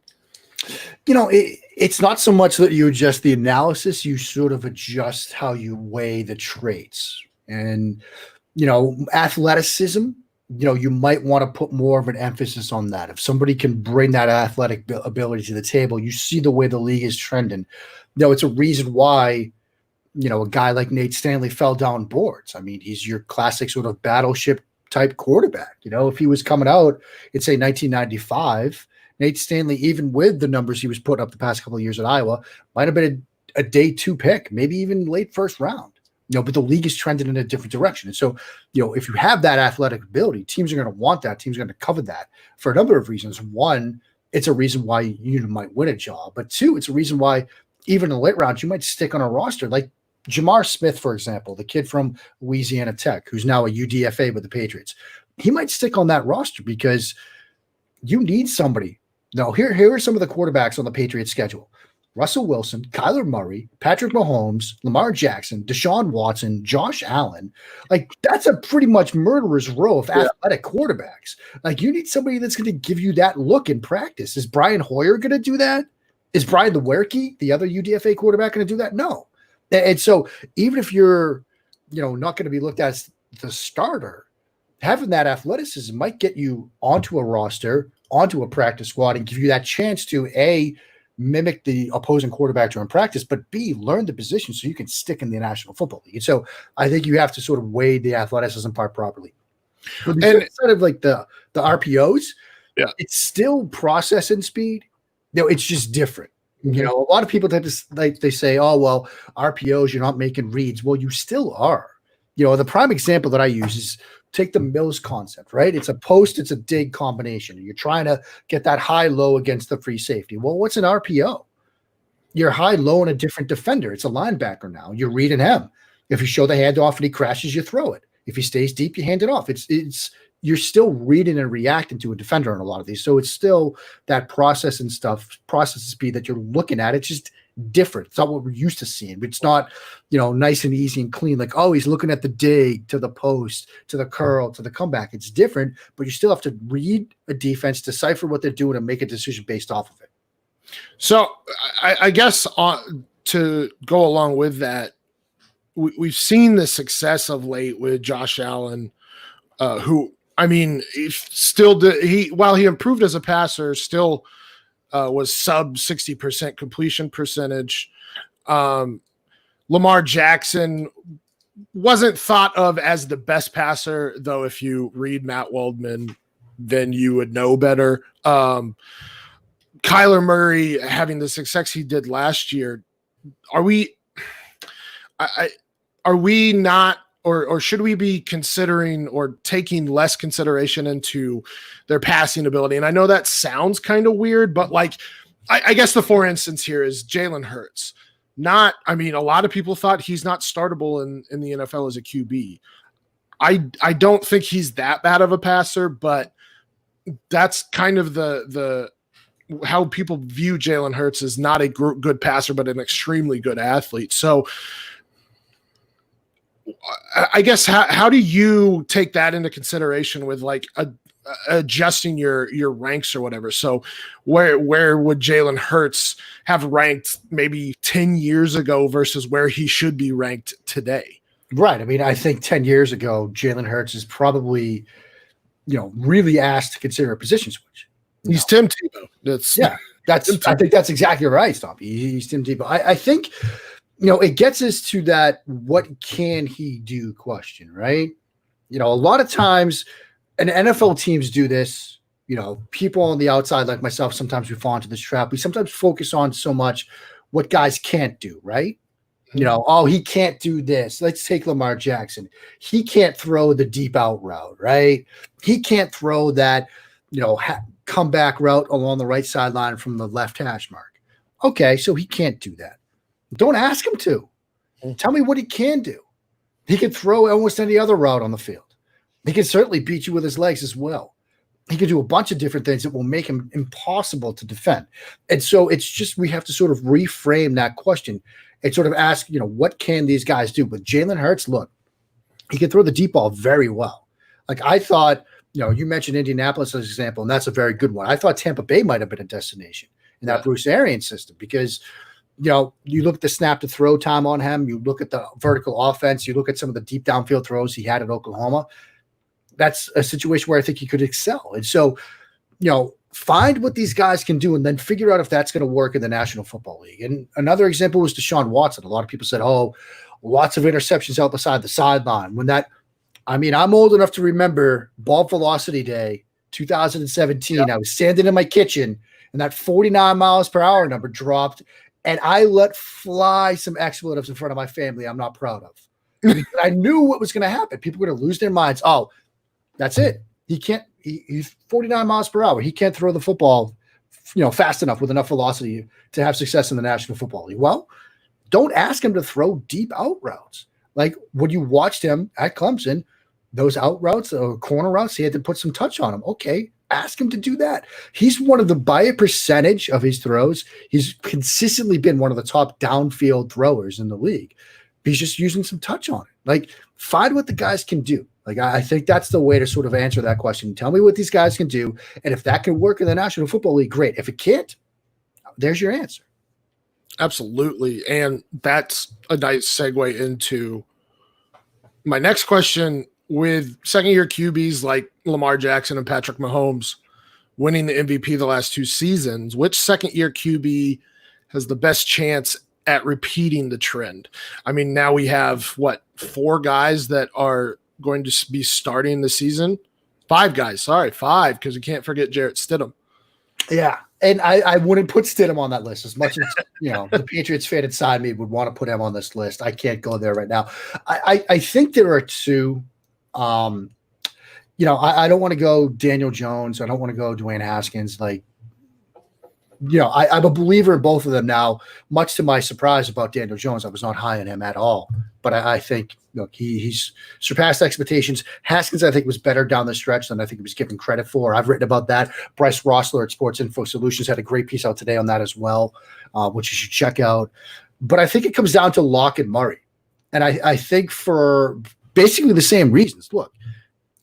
It's not so much that you adjust the analysis, you sort of adjust how you weigh the traits. And, athleticism, you might want to put more of an emphasis on that. If somebody can bring that athletic ability to the table, you see the way the league is trending. It's a reason why, a guy like Nate Stanley fell down boards. He's your classic sort of battleship type quarterback. If he was coming out in, say, 1995, Nate Stanley, even with the numbers he was putting up the past couple of years at Iowa, might have been a day 2 pick, maybe even late first round. But the league is trending in a different direction. And so, if you have that athletic ability, teams are going to want that. Teams are going to cover that for a number of reasons. One, it's a reason why you might win a job. But two, it's a reason why even in the late rounds, you might stick on a roster. Like Jamar Smith, for example, the kid from Louisiana Tech, who's now a UDFA with the Patriots. He might stick on that roster because you need somebody. Now, here are some of the quarterbacks on the Patriots schedule. Russell Wilson, Kyler Murray, Patrick Mahomes, Lamar Jackson, Deshaun Watson, Josh Allen. Like, that's a pretty much murderer's row of athletic quarterbacks. Like, you need somebody that's going to give you that look in practice. Is Brian Hoyer going to do that? Is Brian Lewerke, the other UDFA quarterback, going to do that? No. And so even if you're, not going to be looked at as the starter, having that athleticism might get you onto a roster, onto a practice squad, and give you that chance to, A, mimic the opposing quarterback during practice, but B, learn the position so you can stick in the National Football League. And so I think you have to sort of weigh the athleticism part properly. But instead of like the RPOs, it's still processing speed. It's just different. Mm-hmm. A lot of people they say, oh, well, RPOs, you're not making reads. Well, you still are. The prime example that I use is take the Mills concept, right? It's a post, it's a dig combination. You're trying to get that high-low against the free safety. Well, what's an RPO? You're high-low in a different defender. It's a linebacker now. You're reading him. If you show the handoff and he crashes, you throw it. If he stays deep, you hand it off. You're still reading and reacting to a defender in a lot of these. So it's still that process speed that you're looking at. It's just different. It's not what we're used to seeing. It's not, nice and easy and clean. Like, oh, he's looking at the dig to the post, to the curl, to the comeback. It's different, but you still have to read a defense, decipher what they're doing, and make a decision based off of it. So I guess to go along with that, we've seen the success of late with Josh Allen, who, while he improved as a passer, still was sub 60% completion percentage. Lamar Jackson wasn't thought of as the best passer, though. If you read Matt Waldman, then you would know better. Kyler Murray having the success he did last year, are we not, or should we be considering or taking less consideration into their passing ability? And I know that sounds kind of weird, but I guess the for instance here is Jalen Hurts. A lot of people thought he's not startable in the NFL as a QB. I don't think he's that bad of a passer, but that's kind of the how people view Jalen Hurts as not a good passer, but an extremely good athlete. So I guess how do you take that into consideration with adjusting your ranks or whatever? So where would Jalen Hurts have ranked maybe 10 years ago versus where he should be ranked today? Right. I think 10 years ago, Jalen Hurts is probably, really asked to consider a position switch. He's Tim Tebow. I think that's exactly right, Stompy. He's Tim Tebow. I think, it gets us to that what can he do question, right? A lot of times, and NFL teams do this, people on the outside like myself, sometimes we fall into this trap. We sometimes focus on so much what guys can't do, right? Oh, he can't do this. Let's take Lamar Jackson. He can't throw the deep out route, right? He can't throw that, comeback route along the right sideline from the left hash mark. Okay, so he can't do that. Don't ask him to. Tell me what he can do. He can throw almost any other route on the field. He can certainly beat you with his legs as well. He can do a bunch of different things that will make him impossible to defend. And so it's just we have to sort of reframe that question and sort of ask, what can these guys do? But Jalen Hurts, look, he can throw the deep ball very well. I thought, you mentioned Indianapolis as an example, and that's a very good one. I thought Tampa Bay might have been a destination in that Bruce Arians system because – you look at the snap to throw time on him. You look at the vertical offense. You look at some of the deep downfield throws he had at Oklahoma. That's a situation where I think he could excel. And so, find what these guys can do and then figure out if that's going to work in the National Football League. And another example was Deshaun Watson. A lot of people said, oh, lots of interceptions out beside the sideline. I'm old enough to remember Ball Velocity Day 2017. I was standing in my kitchen and that 49 miles per hour number dropped. And I let fly some expletives in front of my family I'm not proud of. I knew what was going to happen. People were going to lose their minds. Oh, that's it. He's 49 miles per hour. He can't throw the football, fast enough with enough velocity to have success in the National Football League. Well, don't ask him to throw deep out routes. When you watched him at Clemson, those out routes or corner routes, he had to put some touch on them. Okay. Ask him to do that. He's one of the, by a percentage of his throws, he's consistently been one of the top downfield throwers in the league. He's just using some touch on it. Find what the guys can do. I think that's the way to sort of answer that question. Tell me what these guys can do. And if that can work in the National Football League, great. If it can't, there's your answer. Absolutely. And that's a nice segue into my next question. With second-year QBs like Lamar Jackson and Patrick Mahomes, winning the MVP the last 2 seasons, which second-year QB has the best chance at repeating the trend? I mean, now we have, 4 guys that are going to be starting the season? 5 guys, sorry, 5, because you can't forget Jarrett Stidham. Yeah, and I wouldn't put Stidham on that list as much as, the Patriots fan inside me would want to put him on this list. I can't go there right now. I think there are 2. I don't want to go Daniel Jones. I don't want to go Dwayne Haskins. I'm a believer in both of them now, much to my surprise about Daniel Jones. I was not high on him at all. But I think, he's surpassed expectations. Haskins, I think, was better down the stretch than I think he was given credit for. I've written about that. Bryce Rossler at Sports Info Solutions had a great piece out today on that as well, which you should check out. But I think it comes down to Locke and Murray. And I think for basically the same reasons. Look,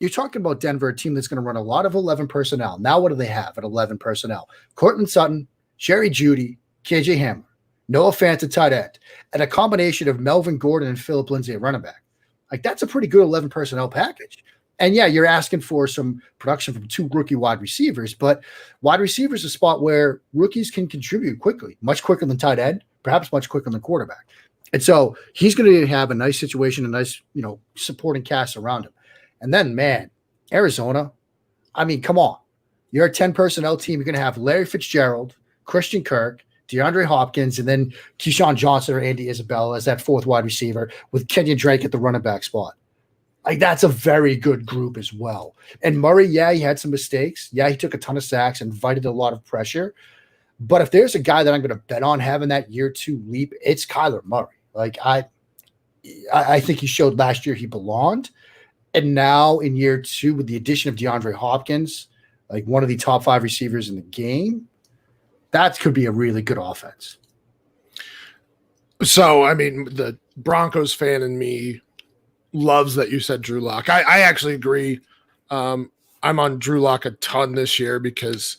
you're talking about Denver, a team that's going to run a lot of 11 personnel. Now, what do they have at 11 personnel? Cortland Sutton, Jerry Jeudy, KJ Hamler, Noah Fant at tight end, and a combination of Melvin Gordon and Phillip Lindsay at running back. Like, that's a pretty good 11 personnel package. And yeah, you're asking for some production from 2 rookie wide receivers, but wide receiver is a spot where rookies can contribute quickly, much quicker than tight end, perhaps much quicker than quarterback. And so he's going to have a nice situation, a nice, supporting cast around him. And then, man, Arizona, I mean, come on. You're a 10 personnel team. You're going to have Larry Fitzgerald, Christian Kirk, DeAndre Hopkins, and then Keyshawn Johnson or Andy Isabella as that 4th wide receiver with Kenyon Drake at the running back spot. Like, that's a very good group as well. And Murray, yeah, he had some mistakes. Yeah, he took a ton of sacks, invited a lot of pressure. But if there's a guy that I'm going to bet on having that year 2 leap, it's Kyler Murray. Like, I think he showed last year he belonged. And now in year 2, with the addition of DeAndre Hopkins, like one of the top 5 receivers in the game, that could be a really good offense. So, I mean, the Broncos fan in me loves that you said Drew Lock. I actually agree. I'm on Drew Lock a ton this year because,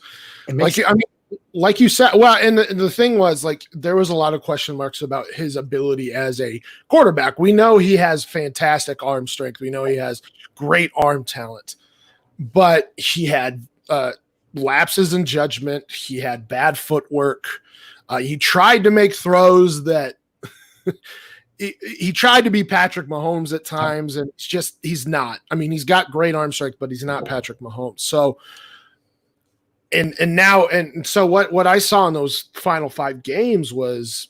like you said, well, and the thing was, like, there was a lot of question marks about his ability as a quarterback. We know he has fantastic arm strength. We know he has great arm talent, but he had lapses in judgment. He had bad footwork. He tried to make throws that he tried to be Patrick Mahomes at times, and it's just he's not. I mean, he's got great arm strength, but he's not Patrick Mahomes. So, so what I saw in those final 5 games was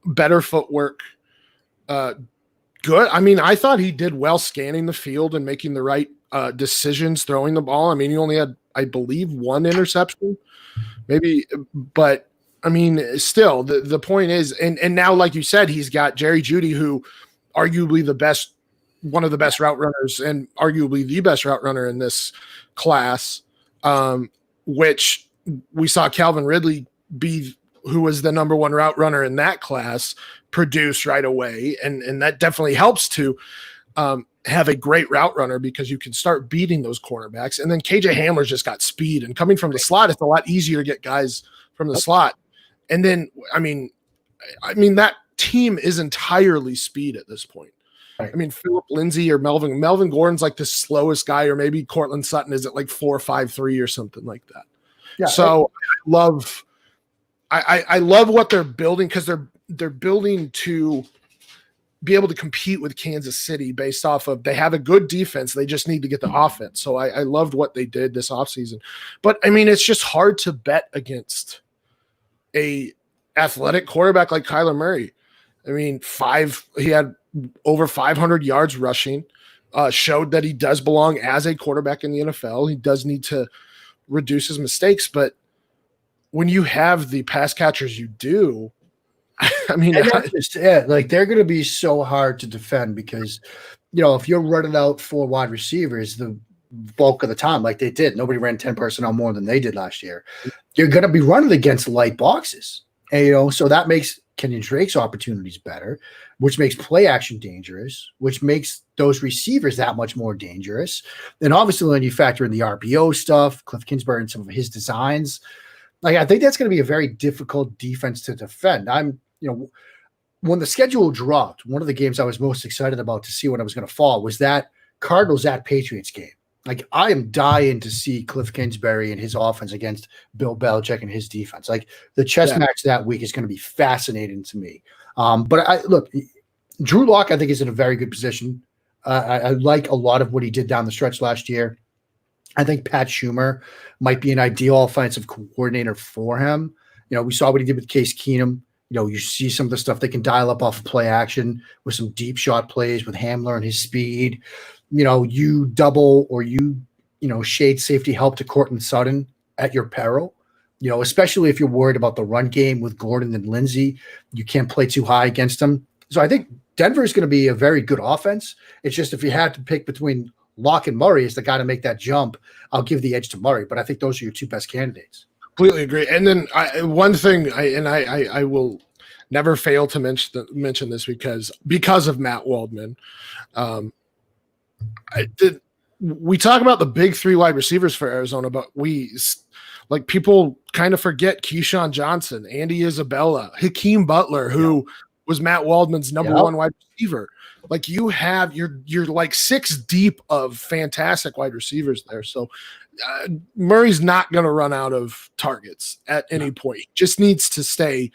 better footwork. Good. I mean, I thought he did well scanning the field and making the right decisions, throwing the ball. I mean, he only had, I believe, 1 interception, maybe, but I mean, still, the point is, and now, like you said, he's got Jerry Jeudy, who arguably one of the best route runners, and arguably the best route runner in this class, which we saw Calvin Ridley be, who was the number 1 route runner in that class, produce right away, and that definitely helps to have a great route runner because you can start beating those cornerbacks. And then KJ Hamler's just got speed, and coming from the slot, it's a lot easier to get guys from the slot. And then, I mean, that team is entirely speed at this point. Right. I mean, Phillip Lindsay or Melvin Gordon's like the slowest guy, or maybe Cortland Sutton is at like 4.53 or something like that. Yeah. So I love what they're building, because they're building to be able to compete with Kansas City based off of, they have a good defense. They just need to get the offense. So I loved what they did this offseason. But I mean, it's just hard to bet against a athletic quarterback like Kyler Murray. I mean, he had over 500 yards rushing, showed that he does belong as a quarterback in the NFL. He does need to reduce his mistakes, but when you have the pass catchers you do, I mean, like, they're going to be so hard to defend because, if you're running out 4 wide receivers the bulk of the time, like they did, nobody ran 10 personnel more than they did last year. You're going to be running against light boxes, and so that makes Kenyon Drake's opportunities better, which makes play action dangerous, which makes those receivers that much more dangerous. And obviously, when you factor in the RPO stuff, Cliff Kingsbury and some of his designs, like, I think that's going to be a very difficult defense to defend. When the schedule dropped, one of the games I was most excited about to see when I was going to fall was that Cardinals at Patriots game. Like, I am dying to see Cliff Kingsbury and his offense against Bill Belichick and his defense. Like, the chess match that week is going to be fascinating to me. But look, Drew Lock, I think, is in a very good position. I like a lot of what he did down the stretch last year. I think Pat Schumer might be an ideal offensive coordinator for him. We saw what he did with Case Keenum. You see some of the stuff they can dial up off of play action with some deep shot plays with Hamler and his speed. You double or shade safety help to Courtland Sutton at your peril. Especially if you're worried about the run game with Gordon and Lindsey, you can't play too high against them. So I think Denver is going to be a very good offense. It's just if you had to pick between Locke and Murray as the guy to make that jump, I'll give the edge to Murray. But I think those are your two best candidates. Completely agree. And then one thing, I will never fail to mention this because of Matt Waldman. We talk about the big three wide receivers for Arizona, but people kind of forget Keyshawn Johnson, Andy Isabella, Hakeem Butler, who was Matt Waldman's number one wide receiver. Like, you have you're like six deep of fantastic wide receivers there. So Murray's not going to run out of targets at any point. He just needs to stay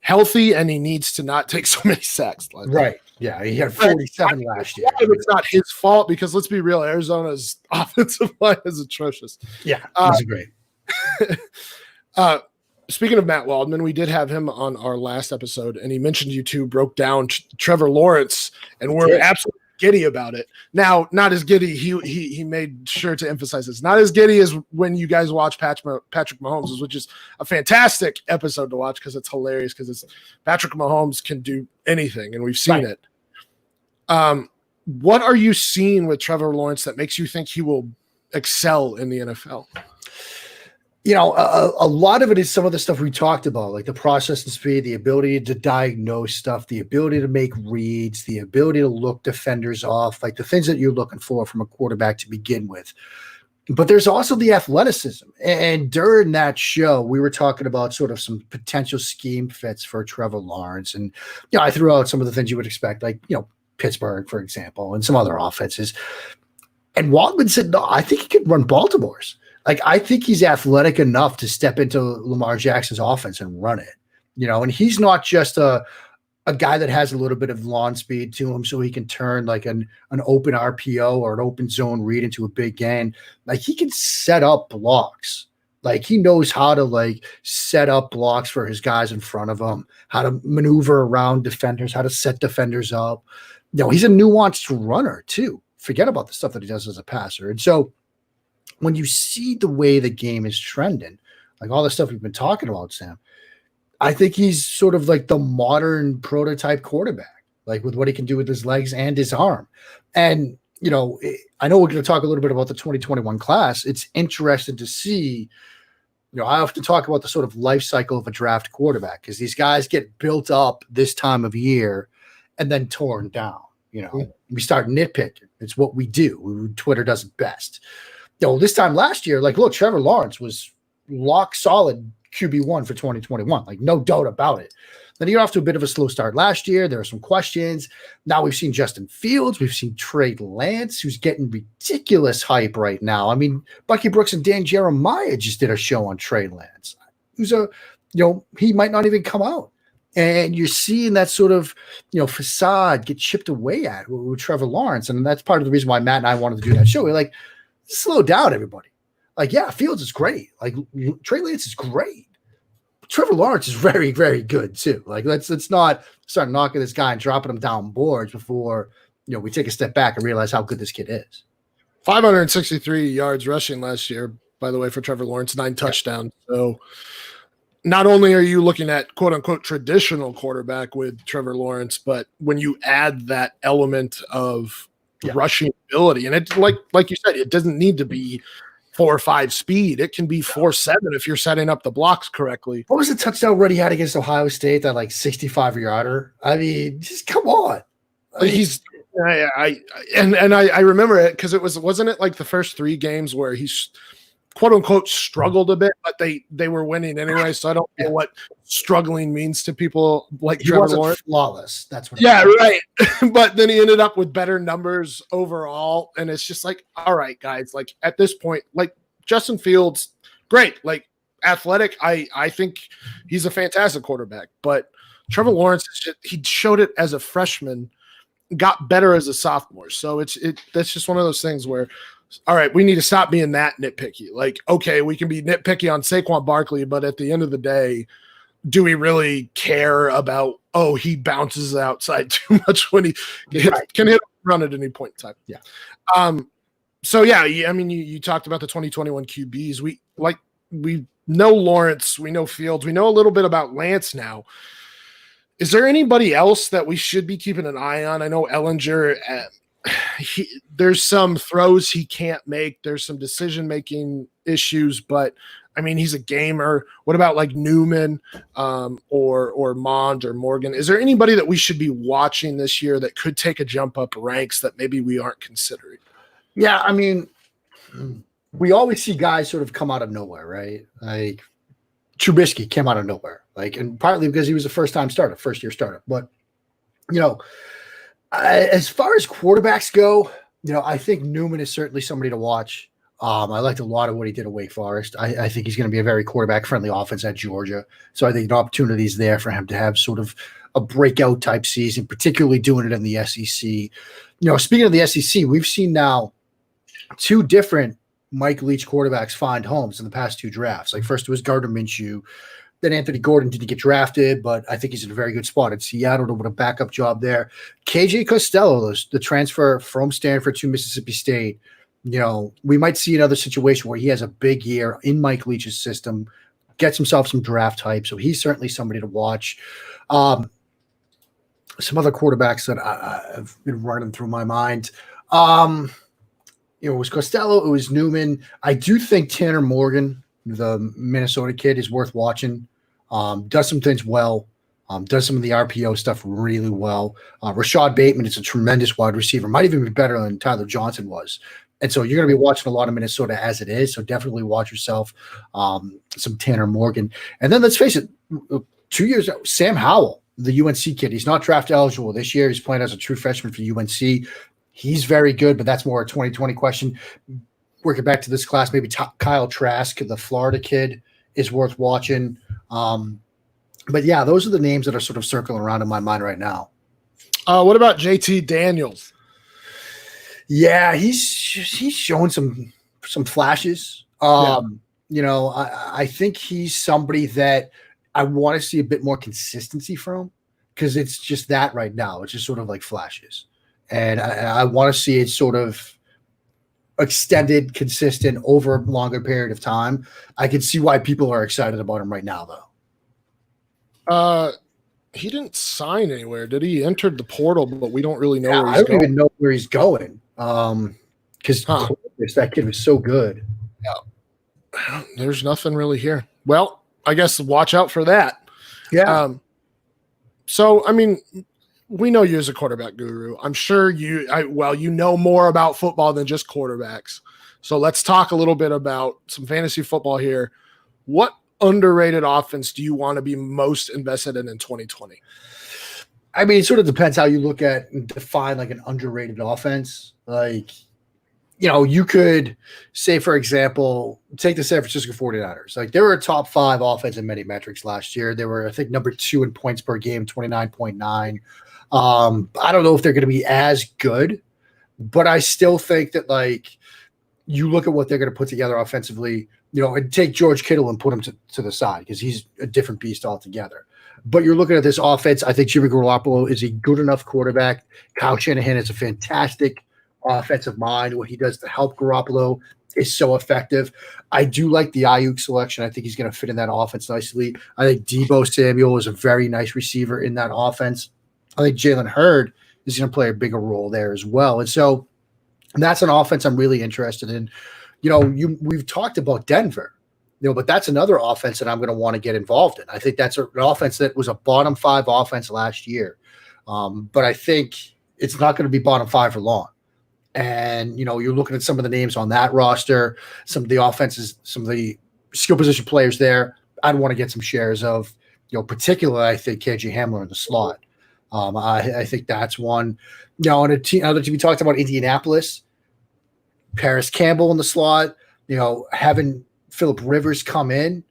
healthy, and he needs to not take so many sacks. Right. Yeah, he had 47 last year. It's not his fault because, let's be real, Arizona's offensive line is atrocious. Yeah, that's great. Speaking of Matt Waldman, we did have him on our last episode, and he mentioned you two broke down Trevor Lawrence, and we're absolutely giddy about it. Now, not as giddy. He made sure to emphasize this. Not as giddy as when you guys watch Patrick Mahomes, which is a fantastic episode to watch because it's hilarious because Patrick Mahomes can do anything, and we've seen it. What are you seeing with Trevor Lawrence that makes you think he will excel in the NFL? A lot of it is some of the stuff we talked about, like the processing speed, the ability to diagnose stuff, the ability to make reads, the ability to look defenders off, like the things that you're looking for from a quarterback to begin with. But there's also the athleticism. And during that show, we were talking about sort of some potential scheme fits for Trevor Lawrence. And, I threw out some of the things you would expect, like, Pittsburgh, for example, and some other offenses. And Waldman said, no, I think he could run Baltimore's. Like, I think he's athletic enough to step into Lamar Jackson's offense and run it, and he's not just a guy that has a little bit of lawn speed to him so he can turn like an open RPO or an open zone read into a big gain. Like, he can set up blocks. Like, he knows how to set up blocks for his guys in front of him, how to maneuver around defenders, how to set defenders up. He's a nuanced runner too. Forget about the stuff that he does as a passer. And so, when you see the way the game is trending, like all the stuff we've been talking about, Sam, I think he's sort of like the modern prototype quarterback, like with what he can do with his legs and his arm. And, I know we're going to talk a little bit about the 2021 class. It's interesting to see, I often talk about the sort of life cycle of a draft quarterback because these guys get built up this time of year and then torn down. We start nitpicking. It's what we do. Twitter does it best. This time last year, look, Trevor Lawrence was lock solid QB1 for 2021, no doubt about it. Then he got off to a bit of a slow start last year. There are some questions. Now we've seen Justin Fields. We've seen Trey Lance, who's getting ridiculous hype right now. I mean, Bucky Brooks and Dan Jeremiah just did a show on Trey Lance, who's he might not even come out. And you're seeing that sort of, facade get chipped away at with Trevor Lawrence. And that's part of the reason why Matt and I wanted to do that show. We're like, slow down, everybody. Fields is great. Trey Lance is great. Trevor Lawrence is very, very good too. Let's not start knocking this guy and dropping him down boards before we take a step back and realize how good this kid is. 563 yards rushing last year, by the way, for Trevor Lawrence, 9 touchdowns. So not only are you looking at quote unquote traditional quarterback with Trevor Lawrence, but when you add that element of rushing ability, and it like you said, it doesn't need to be 4 or 5 speed. It can be 4.7 if you're setting up the blocks correctly. What was the touchdown run he had against Ohio State? That 65-yarder. I mean, just come on. I remember it because wasn't it like the first 3 games where he's quote unquote struggled a bit, but they were winning anyway. So I don't know what struggling means to people like He Trevor wasn't Lawrence. flawless. That's what. Yeah, right. But then he ended up with better numbers overall, and it's just like, all right, guys. Like at this point, like Justin Fields, great, like athletic. I think he's a fantastic quarterback, but Trevor Lawrence, he showed it as a freshman, got better as a sophomore. So that's just one of those things where, all right, we need to stop being that nitpicky. Like, okay, we can be nitpicky on Saquon Barkley, but at the end of the day, do we really care about, oh, he bounces outside too much when he can hit a run at any point in time? Yeah. So yeah, I mean, you talked about the 2021 QBs. We know Lawrence, we know Fields, we know a little bit about Lance now. Is there anybody else that we should be keeping an eye on? I know Ellinger, there's some throws he can't make. There's some decision-making issues, but I mean, he's a gamer. What about like Newman or Mond or Morgan? Is there anybody that we should be watching this year that could take a jump up ranks that maybe we aren't considering? Yeah, I mean, we always see guys sort of come out of nowhere, right? Like Trubisky came out of nowhere, like, and partly because he was a first-year starter. But as far as quarterbacks go, I think Newman is certainly somebody to watch. I liked a lot of what he did at Wake Forest. I think he's going to be a very quarterback-friendly offense at Georgia. So I think an opportunity is there for him to have sort of a breakout type season, particularly doing it in the SEC. Speaking of the SEC, we've seen now two different Mike Leach quarterbacks find homes in the past two drafts. Like first it was Gardner Minshew, then Anthony Gordon didn't get drafted, but I think he's in a very good spot at Seattle to win a backup job there. KJ Costello, the transfer from Stanford to Mississippi State. We might see another situation where he has a big year in Mike Leach's system, gets himself some draft hype. So he's certainly somebody to watch. Some other quarterbacks that I've been running through my mind. It was Costello, it was Newman. I do think Tanner Morgan, the Minnesota kid, is worth watching. Does some things well. Does some of the RPO stuff really well. Rashad Bateman is a tremendous wide receiver. Might even be better than Tyler Johnson was. And so you're going to be watching a lot of Minnesota as it is. So definitely watch yourself some Tanner Morgan. And then let's face it, 2 years ago, Sam Howell, the UNC kid, he's not draft eligible this year. He's playing as a true freshman for UNC. He's very good, but that's more a 2020 question. Working back to this class, maybe Kyle Trask, the Florida kid, is worth watching. But yeah, those are the names that are sort of circling around in my mind right now. What about JT Daniels? Yeah, he's showing some flashes. I think he's somebody that I want to see a bit more consistency from, because it's just that right now. It's just sort of like flashes. And I want to see it sort of extended, consistent over a longer period of time. I can see why people are excited about him right now, though. He didn't sign anywhere, did he? He entered the portal, but we don't really know where he's going. I don't even know where he's going. Because that kid was so good. Yeah. There's nothing really here. Well, I guess watch out for that. Yeah. So, I mean, we know you as a quarterback guru. I'm sure you know more about football than just quarterbacks. So let's talk a little bit about some fantasy football here. What underrated offense do you want to be most invested in 2020? I mean, it sort of depends how you look at and define like an underrated offense. Like, you could say, for example, take the San Francisco 49ers. Like, they were a top 5 offense in many metrics last year. They were, I think, number 2 in points per game, 29.9. I don't know if they're going to be as good, but I still think that, like, you look at what they're going to put together offensively, and take George Kittle and put him to the side because he's a different beast altogether. But you're looking at this offense. I think Jimmy Garoppolo is a good enough quarterback. Kyle Shanahan is a fantastic offensive mind. What he does to help Garoppolo is so effective. I do like the Ayuk selection. I think he's going to fit in that offense nicely. I think Deebo Samuel is a very nice receiver in that offense. I think Jalen Hurd is going to play a bigger role there as well. And so that's an offense I'm really interested in. We've talked about Denver, but that's another offense that I'm going to want to get involved in. I think that's an offense that was a bottom 5 offense last year. But I think it's not going to be bottom 5 for long. And, you're looking at some of the names on that roster, some of the offenses, some of the skill position players there. I'd want to get some shares of, particularly, I think, KJ Hamler in the slot. I think that's one. On a team, other team, we talked about Indianapolis, Paris Campbell in the slot, having Phillip Rivers come in,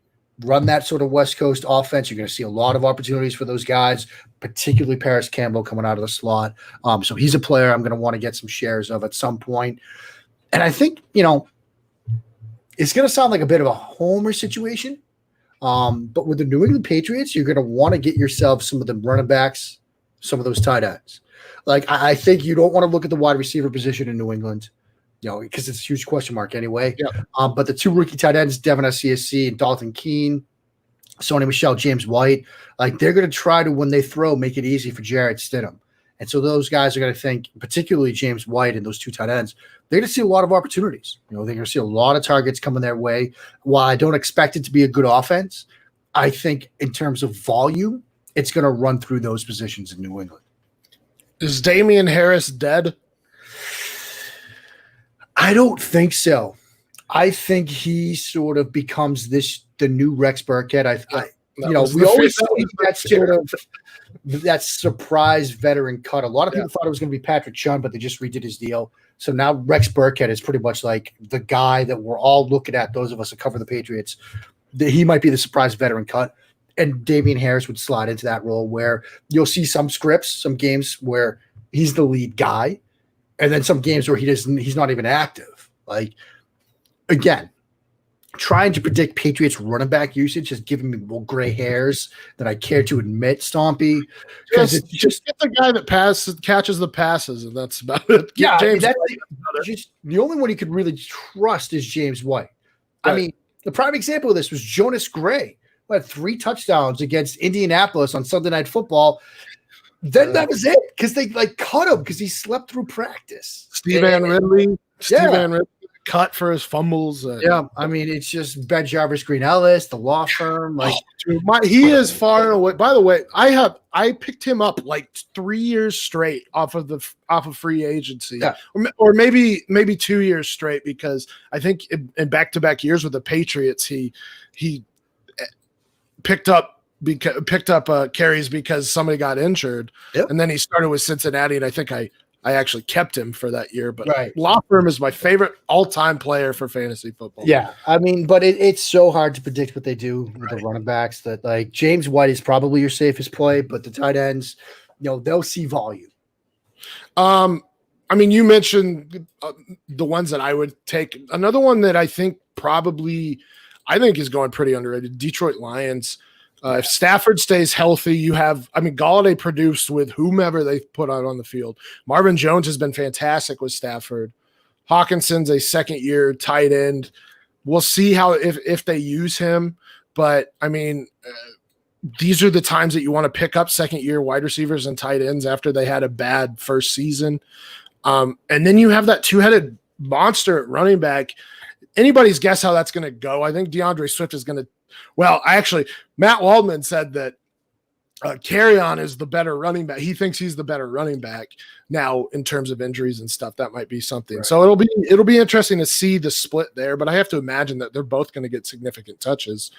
run that sort of West Coast offense. You're going to see a lot of opportunities for those guys, particularly Paris Campbell coming out of the slot. So he's a player I'm going to want to get some shares of at some point. And I think, it's going to sound like a bit of a homer situation. But with the New England Patriots, you're going to want to get yourself some of the running backs, some of those tight ends. Like, I think you don't want to look at the wide receiver position in New England, because it's a huge question mark anyway. Yeah. But the two rookie tight ends, Devin SCSC and Dalton Keene, Sony Michel, James White, like they're going to try to, when they throw, make it easy for Jarrett Stidham. And so those guys are going to think, particularly James White and those two tight ends, they're going to see a lot of opportunities. They're going to see a lot of targets coming their way. While I don't expect it to be a good offense, I think in terms of volume, it's going to run through those positions in New England. Is Damian Harris dead? I don't think so. I think he sort of becomes the new Rex Burkhead. We always see that sort of that surprise veteran cut. A lot of people thought it was going to be Patrick Chung, but they just redid his deal. So now Rex Burkhead is pretty much like the guy that we're all looking at, those of us that cover the Patriots. He might be the surprise veteran cut. And Damian Harris would slide into that role where you'll see some scripts, some games where he's the lead guy, and then some games where he's not even active. Like, again, trying to predict Patriots running back usage has given me more gray hairs than I care to admit, Stompy. Because it's just get the guy that catches the passes, and that's about it. Yeah, James the only one you could really trust is James White. Right. I mean, the prime example of this was Jonas Gray, who had 3 touchdowns against Indianapolis on Sunday Night Football. Then that was it, because they cut him because he slept through practice. Steve Van Ridley cut for his fumbles. I mean, it's just Ben Jarvis Green Ellis, the law firm. He is far away. By the way, I picked him up like 3 years straight off of free agency, or maybe 2 years straight, because I think in back-to-back years with the Patriots, he picked up carries because somebody got injured, and then he started with Cincinnati, and I think I actually kept him for that year. But Law Firm is my favorite all-time player for fantasy football. Yeah, I mean, but it's so hard to predict what they do with the running backs that, like, James White is probably your safest play, but the tight ends, they'll see volume. I mean, you mentioned the ones that I would take. Another one that I think is going pretty underrated, Detroit Lions. If Stafford stays healthy, Galladay produced with whomever they put out on the field. Marvin Jones has been fantastic with Stafford. Hawkinson's a second-year tight end. We'll see how if they use him. But, I mean, these are the times that you want to pick up second-year wide receivers and tight ends after they had a bad first season. And then you have that two-headed monster at running back. Anybody's guess how that's going to go. I think DeAndre Swift is going to – Matt Waldman said that Carrion is the better running back. He thinks he's the better running back now in terms of injuries and stuff. That might be something. Right. So it'll be interesting to see the split there, but I have to imagine that they're both going to get significant touches.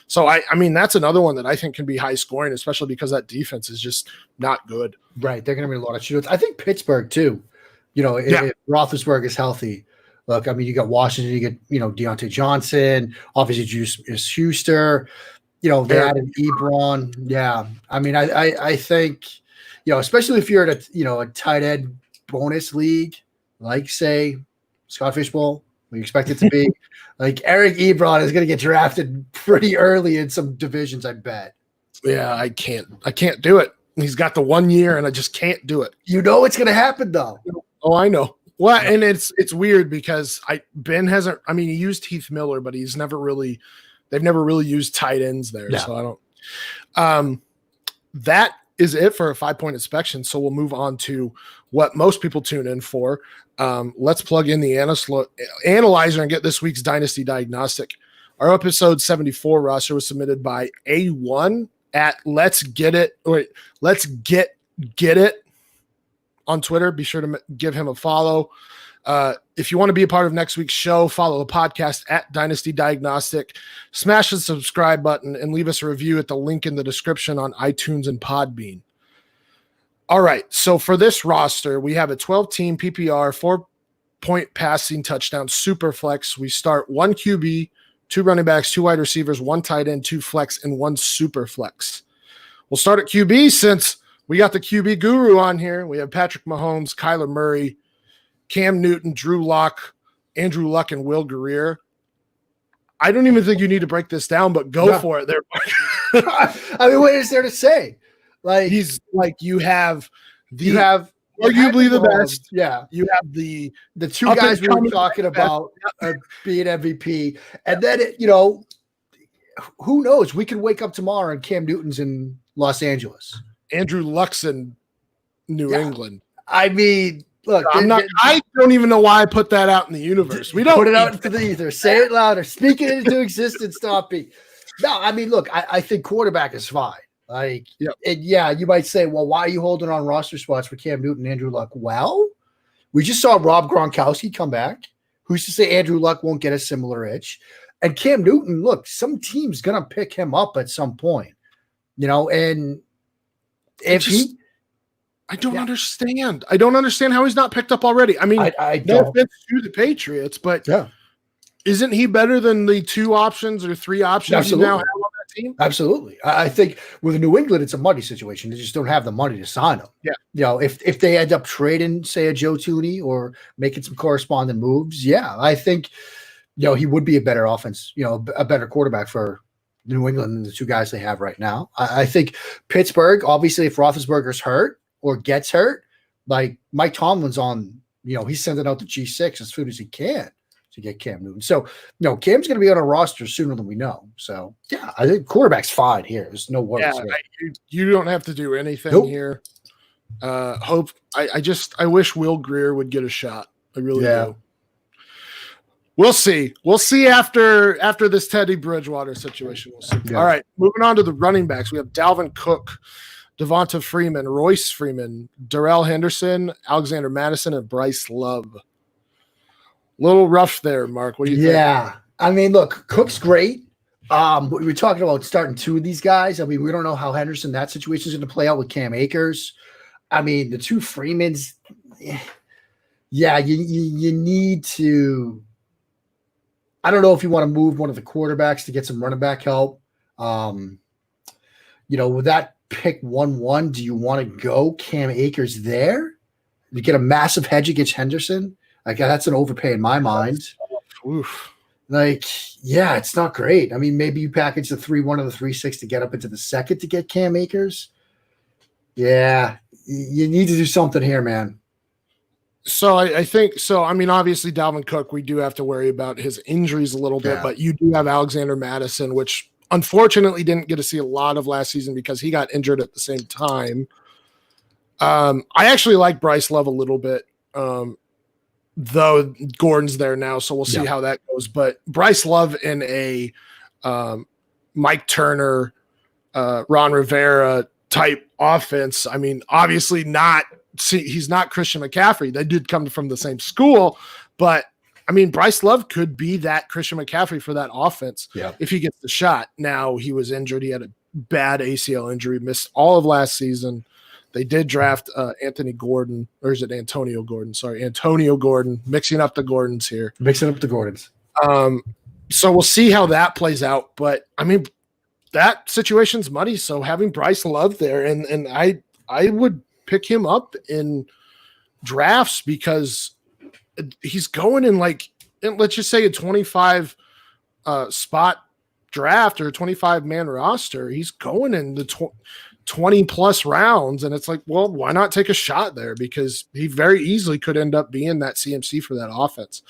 So I mean, that's another one that I think can be high scoring, especially because that defense is just not good. Right. They're going to be a lot of shootouts. I think Pittsburgh too, if Roethlisberger is healthy. Look, I mean, you got Washington, you get, Deontay Johnson, obviously Juice is Schuster, they added Ebron. Yeah. I mean, I think, especially if you're at a tight end bonus league, like say Scott Fishbowl, we expect it to be like Eric Ebron is going to get drafted pretty early in some divisions, I bet. Yeah. I can't do it. He's got the 1 year and I just can't do it. It's going to happen though. Oh, I know. Well, and it's weird because Ben hasn't. I mean, he used Heath Miller, but they've never really used tight ends there. Yeah. So I don't. That is it for a 5-point inspection. So we'll move on to what most people tune in for. Let's plug in the analyzer and get this week's Dynasty Diagnostic. Our episode 74 roster was submitted by A1 at Let's Get It. Wait, Let's Get It on Twitter. Be sure to give him a follow. If you want to be a part of next week's show, follow the podcast at Dynasty Diagnostic. Smash the subscribe button and leave us a review at the link in the description on iTunes and Podbean. All right, so for this roster, we have a 12-team PPR, 4-point passing touchdown super flex. We start 1 QB, 2 running backs, 2 wide receivers, 1 tight end, 2 flex, and 1 super flex. We'll start at QB since we got the QB guru on here. We have Patrick Mahomes, Kyler Murray, Cam Newton, Drew Lock, Andrew Luck, and Will Greer. I don't even think you need to break this down, but go for it there. I mean, what is there to say? Like, he's like, you have arguably the best. Yeah. You have the 2 guys we were talking about being MVP. And then, who knows? We could wake up tomorrow and Cam Newton's in Los Angeles. Andrew Luck's in New England. I mean, look, I don't even know why I put that out in the universe. We don't put it out into the ether. Say it louder. Speak it into existence, Stompy. No, I mean, look, I think quarterback is fine. Like, you might say, well, why are you holding on roster spots for Cam Newton and Andrew Luck? Well, we just saw Rob Gronkowski come back. Who's to say Andrew Luck won't get a similar itch? And Cam Newton, look, some team's going to pick him up at some point, and I don't understand. I don't understand how he's not picked up already. I mean, no offense to the Patriots, but isn't he better than the 2 options or 3 options you now have on that team? Absolutely. I think with New England, it's a money situation. They just don't have the money to sign him. Yeah. If they end up trading, say, a Joe Thuney or making some corresponding moves, I think, he would be a better offense, a better quarterback for New England than the 2 guys they have right now. I think Pittsburgh, obviously, if Roethlisberger's hurt or gets hurt, like Mike Tomlin's on, he's sending out the G6 as soon as he can to get Cam Newton. So, Cam's going to be on a roster sooner than we know. So, I think quarterback's fine here. There's no worries. Yeah, you don't have to do anything here. I wish Will Greer would get a shot. I really do. We'll see. We'll see after this Teddy Bridgewater situation. We'll see. Yeah. All right, moving on to the running backs. We have Dalvin Cook, Devonta Freeman, Royce Freeman, Darrell Henderson, Alexander Madison, and Bryce Love. Little rough there, Mark. What do you think? Yeah. I mean, look, Cook's great. We were talking about starting 2 of these guys. I mean, we don't know how Henderson, that situation is going to play out with Cam Akers. I mean, the 2 Freemans, you need to – I don't know if you want to move one of the quarterbacks to get some running back help. With that pick 1-1, do you want to go Cam Akers there? You get a massive hedge against Henderson? Like, that's an overpay in my mind. Oof. Like, it's not great. I mean, maybe you package the 3-1 or the 3-6 to get up into the second to get Cam Akers. Yeah, you need to do something here, man. So I think so. I mean, obviously, Dalvin Cook, we do have to worry about his injuries a little bit, but you do have Alexander Madison, which unfortunately didn't get to see a lot of last season because he got injured at the same time. I actually like Bryce Love a little bit, though Gordon's there now, so we'll see how that goes. But Bryce Love in a Mike Turner, Ron Rivera type offense, I mean, obviously not. He's not Christian McCaffrey. They did come from the same school, but I mean, Bryce Love could be that Christian McCaffrey for that offense if he gets the shot. Now, he was injured. He had a bad ACL injury, missed all of last season. They did draft Anthony Gordon, or is it Antonio Gordon? Sorry, Antonio Gordon, mixing up the Gordons here. So we'll see how that plays out. But, I mean, that situation's muddy, so having Bryce Love there, and I would pick him up in drafts because he's going in let's just say a 25 spot draft or a 25-man roster. He's going in the 20 plus rounds, and it's like, well, why not take a shot there? Because he very easily could end up being that CMC for that offense.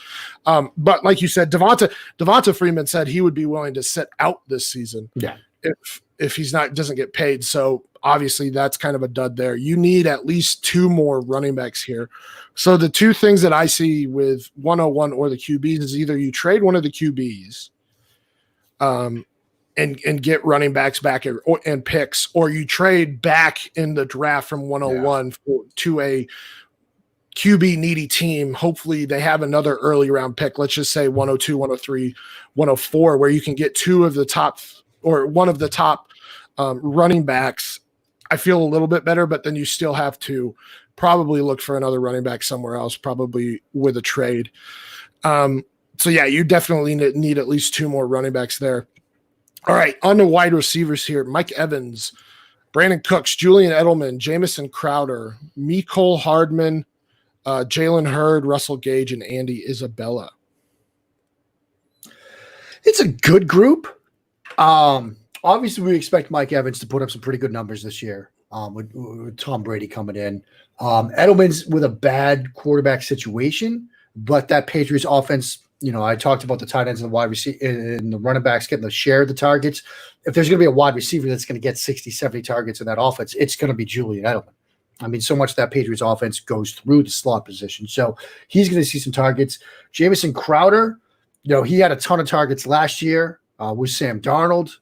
But like you said, Devonta Freeman said he would be willing to sit out this season if he's doesn't get paid. So obviously that's kind of a dud there. You need at least 2 more running backs here. So the 2 things that I see with 101 or the QBs is either you trade one of the QBs and get running backs back and picks, or you trade back in the draft from 101 to a QB needy team, hopefully they have another early round pick. Let's just say 102, 103, 104, where you can get two of the top or one of the top running backs. I feel a little bit better, but then you still have to probably look for another running back somewhere else, probably with a trade. So yeah, you definitely need at least two more running backs there. All right, on to wide receivers here. Mike Evans, Brandon Cooks, Julian Edelman, Jamison Crowder, Mecole Hardman, Jalen Hurd, Russell Gage, and Andy Isabella. It's a good group. Obviously, we expect Mike Evans to put up some pretty good numbers this year with Tom Brady coming in. Edelman's with a bad quarterback situation, but that Patriots offense, I talked about the tight ends and the wide receiver and the running backs getting the share of the targets. If there's going to be a wide receiver that's going to get 60, 70 targets in that offense, it's going to be Julian Edelman. I mean, so much of that Patriots offense goes through the slot position. So he's going to see some targets. Jamison Crowder, he had a ton of targets last year with Sam Darnold.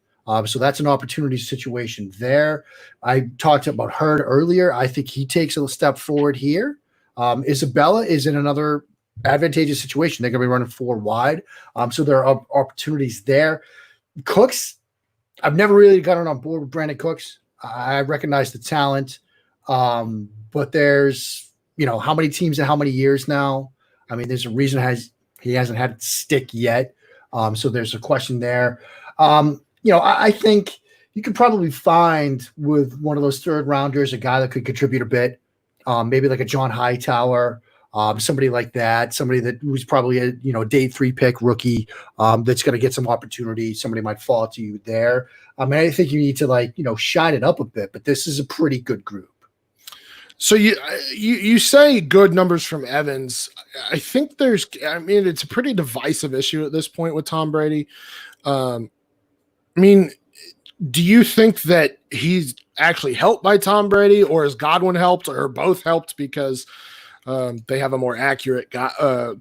So that's an opportunity situation there. I talked about Hurd earlier. I think he takes a step forward here. Isabella is in another advantageous situation. They're going to be running 4 wide. So there are opportunities there. Cooks, I've never really gotten on board with Brandon Cooks. I recognize the talent. But there's, how many teams and how many years now? I mean, there's a reason he hasn't had it stick yet. So there's a question there. I think you could probably find with one of those third rounders, a guy that could contribute a bit, maybe like a John Hightower, somebody like that, somebody who's probably a, day 3 pick rookie, that's going to get some opportunity. Somebody might fall to you there. I mean, I think you need to shine it up a bit, but this is a pretty good group. So you say good numbers from Evans. I think it's a pretty divisive issue at this point with Tom Brady. Do you think that he's actually helped by Tom Brady, or is Godwin helped, or both helped because they have a more accurate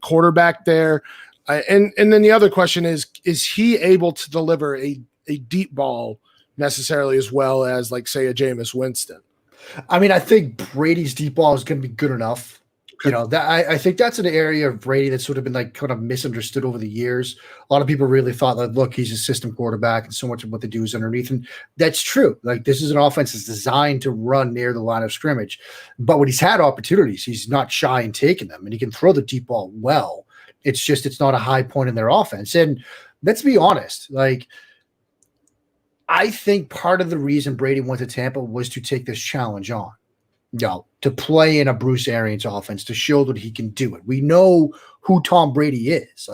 quarterback there? And then the other question is he able to deliver a deep ball necessarily as well as, like, say, a Jameis Winston? I mean, I think Brady's deep ball is going to be good enough. I think that's an area of Brady that's sort of been kind of misunderstood over the years. A lot of people really thought that, look, he's a system quarterback and so much of what they do is underneath. And that's true. This is an offense that's designed to run near the line of scrimmage. But when he's had opportunities, he's not shy in taking them, and he can throw the deep ball well. It's not a high point in their offense. And let's be honest, I think part of the reason Brady went to Tampa was to take this challenge on. To play in a Bruce Arians offense, to show that he can do it. We know who Tom Brady is.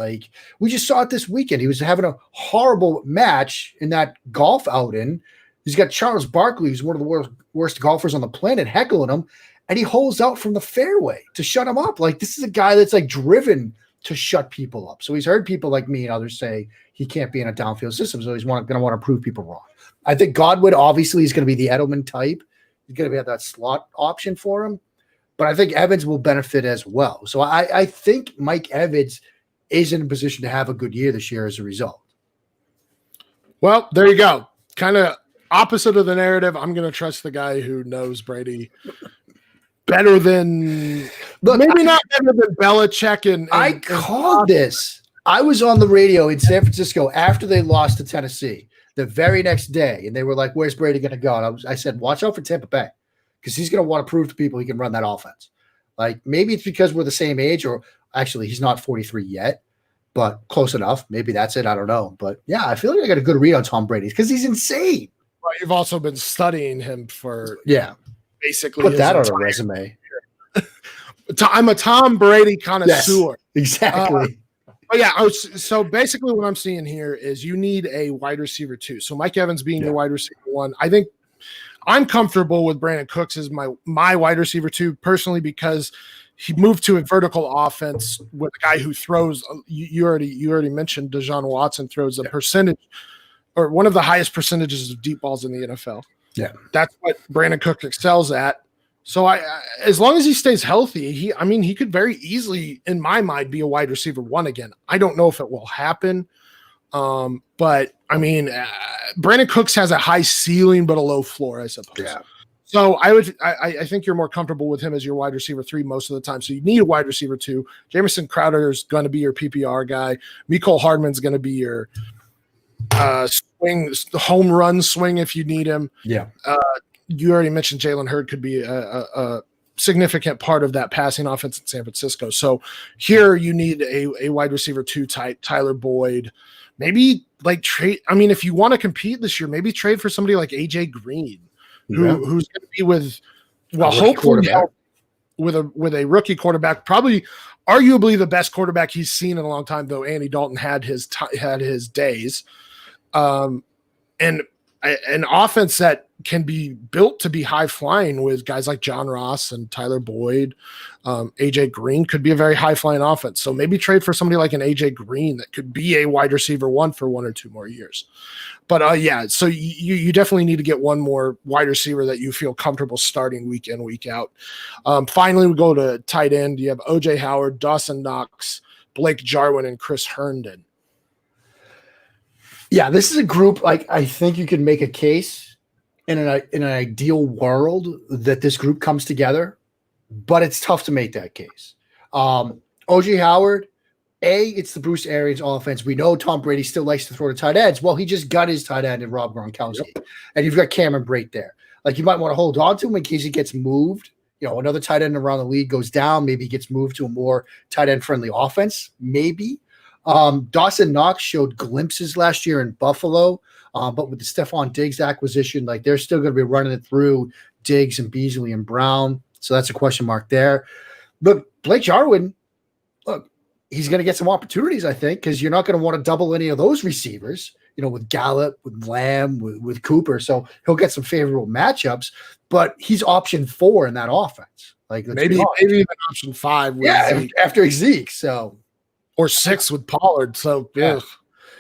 We just saw it this weekend. He was having a horrible match in that golf outing. He's got Charles Barkley, who's one of the worst golfers on the planet, heckling him, and he holds out from the fairway to shut him up. This is a guy that's driven to shut people up. So he's heard people like me and others say he can't be in a downfield system, so he's going to want to prove people wrong. I think Godwin obviously is going to be the Edelman type. He's going to have that slot option for him. But I think Evans will benefit as well. So I think Mike Evans is in a position to have a good year this year as a result. Well, there you go. Kind of opposite of the narrative. I'm going to trust the guy who knows Brady better than – maybe not better than Belichick. And I called this. I was on the radio in San Francisco after they lost to Tennessee the very next day, and they were like, where's Brady going to go? And I said, watch out for Tampa Bay, because he's going to want to prove to people he can run that offense. Maybe it's because we're the same age, or actually he's not 43 yet, but close enough. Maybe that's it. I don't know. But yeah, I feel like I got a good read on Tom Brady because he's insane. Well, you've also been studying him for basically put that on a resume. I'm a Tom Brady connoisseur. Yes, exactly. So basically what I'm seeing here is you need a wide receiver 2. So Mike Evans being your wide receiver 1. I think I'm comfortable with Brandon Cooks as my wide receiver 2 personally, because he moved to a vertical offense with a guy who throws. You already mentioned Deshaun Watson throws a percentage, or one of the highest percentages of deep balls in the NFL. Yeah, that's what Brandon Cooks excels at. So as long as he stays healthy, he could very easily, in my mind, be a wide receiver 1 again. I don't know if it will happen, but Brandon Cooks has a high ceiling but a low floor, I suppose. Yeah. So I think you're more comfortable with him as your wide receiver 3 most of the time. So you need a wide receiver 2. Jamison Crowder is going to be your PPR guy. Mecole Hardman's going to be your home run swing if you need him. Yeah. You already mentioned Jalen Hurd could be a significant part of that passing offense in San Francisco. So here you need a wide receiver 2 type, Tyler Boyd. Maybe like trade. I mean, if you want to compete this year, maybe trade for somebody like AJ Green. Who's going to be with, well, hopefully with a rookie quarterback, probably arguably the best quarterback he's seen in a long time, though Andy Dalton had his days. And an offense that can be built to be high flying with guys like John Ross and Tyler Boyd. AJ Green could be a very high flying offense. So maybe trade for somebody like an AJ Green that could be a wide receiver 1 for 1 or 2 more years. But so you definitely need to get one more wide receiver that you feel comfortable starting week in, week out. Finally, we go to tight end. You have OJ Howard, Dawson Knox, Blake Jarwin, and Chris Herndon. Yeah, this is a group, like, I think you could make a case in an ideal world that this group comes together, but it's tough to make that case. OJ Howard, it's the Bruce Arians offense. We know Tom Brady still likes to throw to tight ends. Well, he just got his tight end in Rob Gronkowski. Yep. And you've got Cameron Brate there. Like, you might want to hold on to him in case he gets moved. Another tight end around the league goes down. Maybe he gets moved to a more tight end friendly offense. Maybe. Dawson Knox showed glimpses last year in Buffalo, but with the Stephon Diggs acquisition, like, they're still going to be running it through Diggs and Beasley and Brown. So that's a question mark there. But Blake Jarwin, look, he's going to get some opportunities, I think, because you're not going to want to double any of those receivers, with Gallup, with Lamb, with Cooper. So he'll get some favorable matchups, but he's option 4 in that offense. Like, maybe even option 5. After Zeke. So. Or 6 with Pollard. So, yeah.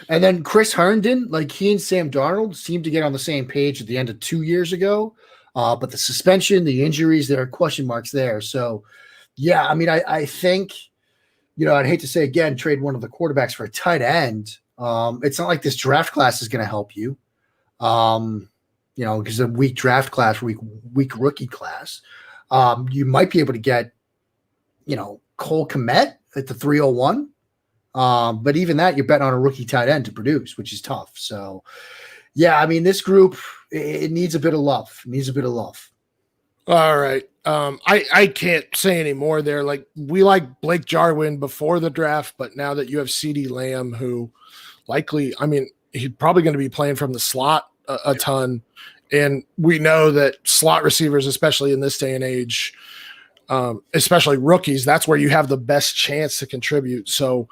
And then Chris Herndon, like, he and Sam Darnold seemed to get on the same page at the end of 2 years ago. But the suspension, the injuries, there are question marks there. So, yeah, I mean, I think, I'd hate to say again, trade one of the quarterbacks for a tight end. It's not like this draft class is going to help you, because a weak draft class, weak rookie class. You might be able to get, Cole Kmet at the 301. But even that, you're betting on a rookie tight end to produce, which is tough. So, yeah, I mean, this group, it needs a bit of love. All right. I can't say any more there. Like, we like Blake Jarwin before the draft, but now that you have CeeDee Lamb, who likely, I mean, he's probably going to be playing from the slot a ton. And we know that slot receivers, especially in this day and age, especially rookies, that's where you have the best chance to contribute. So,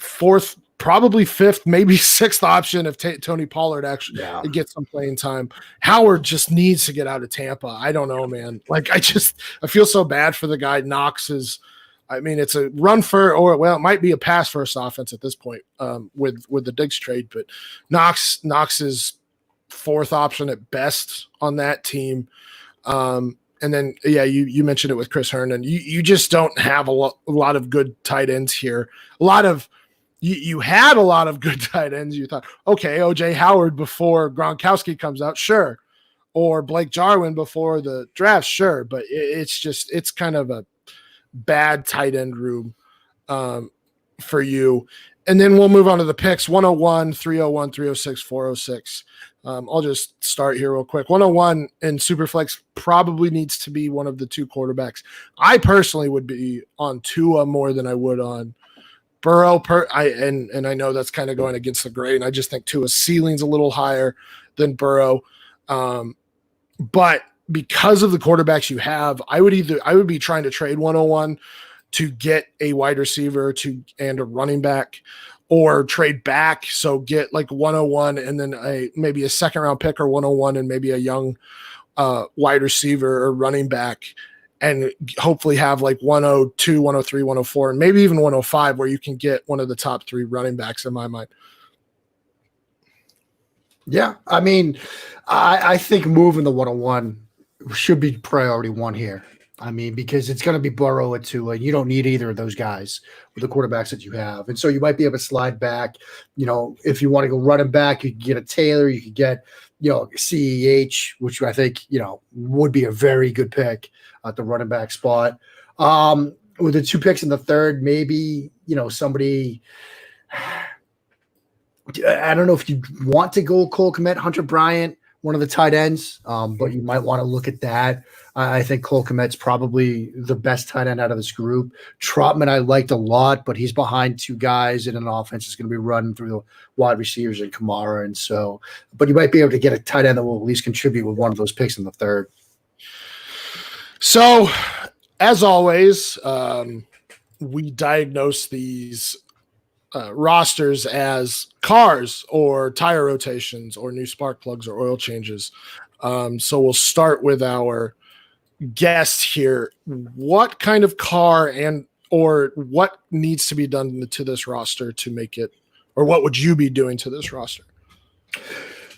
fourth, probably fifth, maybe sixth option if Tony Pollard actually gets some playing time. Howard just needs to get out of Tampa. I don't know, man. Like, I feel so bad for the guy. Knox is, it's a run for, it might be a pass first offense at this point with the Diggs trade, but Knox is fourth option at best on that team. And then, you mentioned it with Chris Herndon. You just don't have a lot of good tight ends here. You had a lot of good tight ends. You thought, okay, OJ Howard before Gronkowski comes out, sure. Or Blake Jarwin before the draft, sure. But it's kind of a bad tight end room for you. And then we'll move on to the picks. 101, 301, 306, 406. I'll just start here real quick. 101 in Superflex probably needs to be one of the 2 quarterbacks. I personally would be on Tua more than I would on Burrow. And I know that's kind of going against the grain. I just think Tua's ceiling's a little higher than Burrow. But because of the quarterbacks you have, I would be trying to trade 101 to get a wide receiver and a running back, or trade back. So get like 101 and then maybe a second round pick, or 101 and maybe a young wide receiver or running back, and hopefully have like 102, 103, 104, and maybe even 105, where you can get one of the top 3 running backs in my mind. Yeah. I mean, I think moving the 101 should be priority 1 here. I mean, because it's going to be Burrow at 2, and you don't need either of those guys with the quarterbacks that you have. And so you might be able to slide back. If you want to go running back, you could get a Taylor, you could get, CEH, which I think, would be a very good pick at the running back spot. With the 2 picks in the third, maybe, somebody, I don't know if you want to go Cole Kmet, Hunter Bryant, one of the tight ends, but you might want to look at that. I think Cole Kmet's probably the best tight end out of this group. Trotman I liked a lot, but he's behind 2 guys in an offense that's going to be running through the wide receivers and Kamara. And so, but you might be able to get a tight end that will at least contribute with one of those picks in the third. So, as always, we diagnose these rosters as cars or tire rotations or new spark plugs or oil changes. So we'll start with our guest here. What kind of car or what needs to be done to this roster to make it, or what would you be doing to this roster?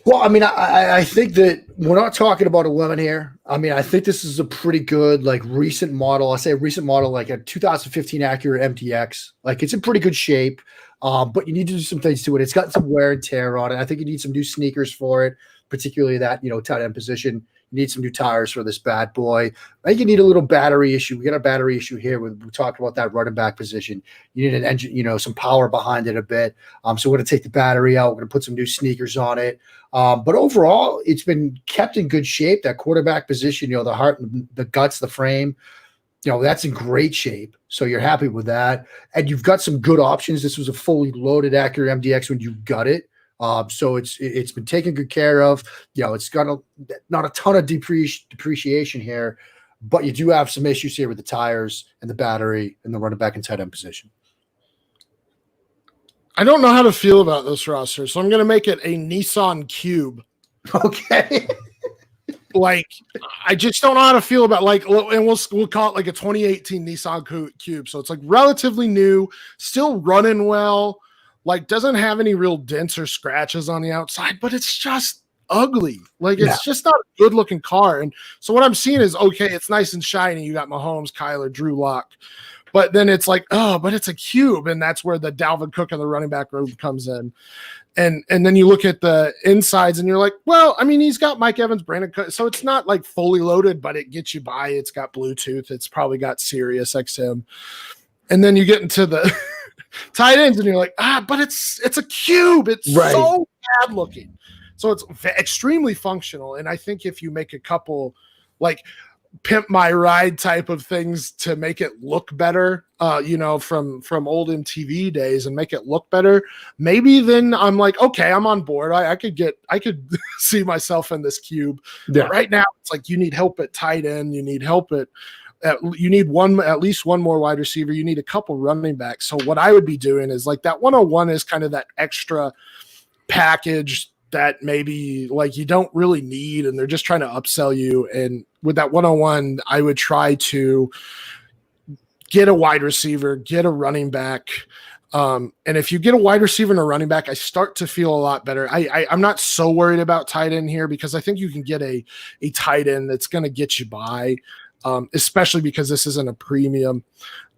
Well, I mean, I think that we're not talking about 11 here. I mean, I think this is a pretty good, recent model. I say a recent model, like a 2015 Acura MTX. Like, it's in pretty good shape, but you need to do some things to it. It's got some wear and tear on it. I think you need some new sneakers for it, particularly that, tight end position. You need some new tires for this bad boy. I think you need a little battery issue. We got a battery issue here. We talked about that running back position. You need an engine, some power behind it a bit. So we're going to take the battery out. We're going to put some new sneakers on it. But overall, it's been kept in good shape. That quarterback position, the heart, the guts, the frame, that's in great shape. So you're happy with that. And you've got some good options. This was a fully loaded Acura MDX when you got it. So it's been taken good care of. It's got not a ton of depreciation here, but you do have some issues here with the tires and the battery and the running back and tight end position. I don't know how to feel about this roster, so I'm going to make it a Nissan Cube. Okay. I just don't know how to feel about and we'll call it a 2018 Nissan Cube. So it's relatively new, still running well. Doesn't have any real dents or scratches on the outside, but it's just ugly. It's just not a good looking car. And so what I'm seeing is, okay, it's nice and shiny. You got Mahomes, Kyler, Drew Lock, but then it's but it's a Cube. And that's where the Dalvin Cook and the running back room comes in. And then you look at the insides and you're like, well, I mean, he's got Mike Evans, Brandon Cook. So it's not fully loaded, but it gets you by. It's got Bluetooth. It's probably got Sirius XM. And then you get into the tight ends and you're like, but it's a Cube. It's right. So bad looking. So it's extremely functional. And I think if you make a couple pimp my ride type of things to make it look better, from old MTV days and make it look better, maybe then I'm like, okay, I'm on board. I could see myself in this Cube. Yeah. But right now it's you need help at tight end. You need help you need at least one more wide receiver. You need a couple running backs. So what I would be doing is that 101 is kind of that extra package that maybe you don't really need, and they're just trying to upsell you. And with that 101, I would try to get a wide receiver, get a running back. And if you get a wide receiver and a running back, I start to feel a lot better. I'm not so worried about tight end here because I think you can get a tight end that's going to get you by. Especially because this isn't a premium.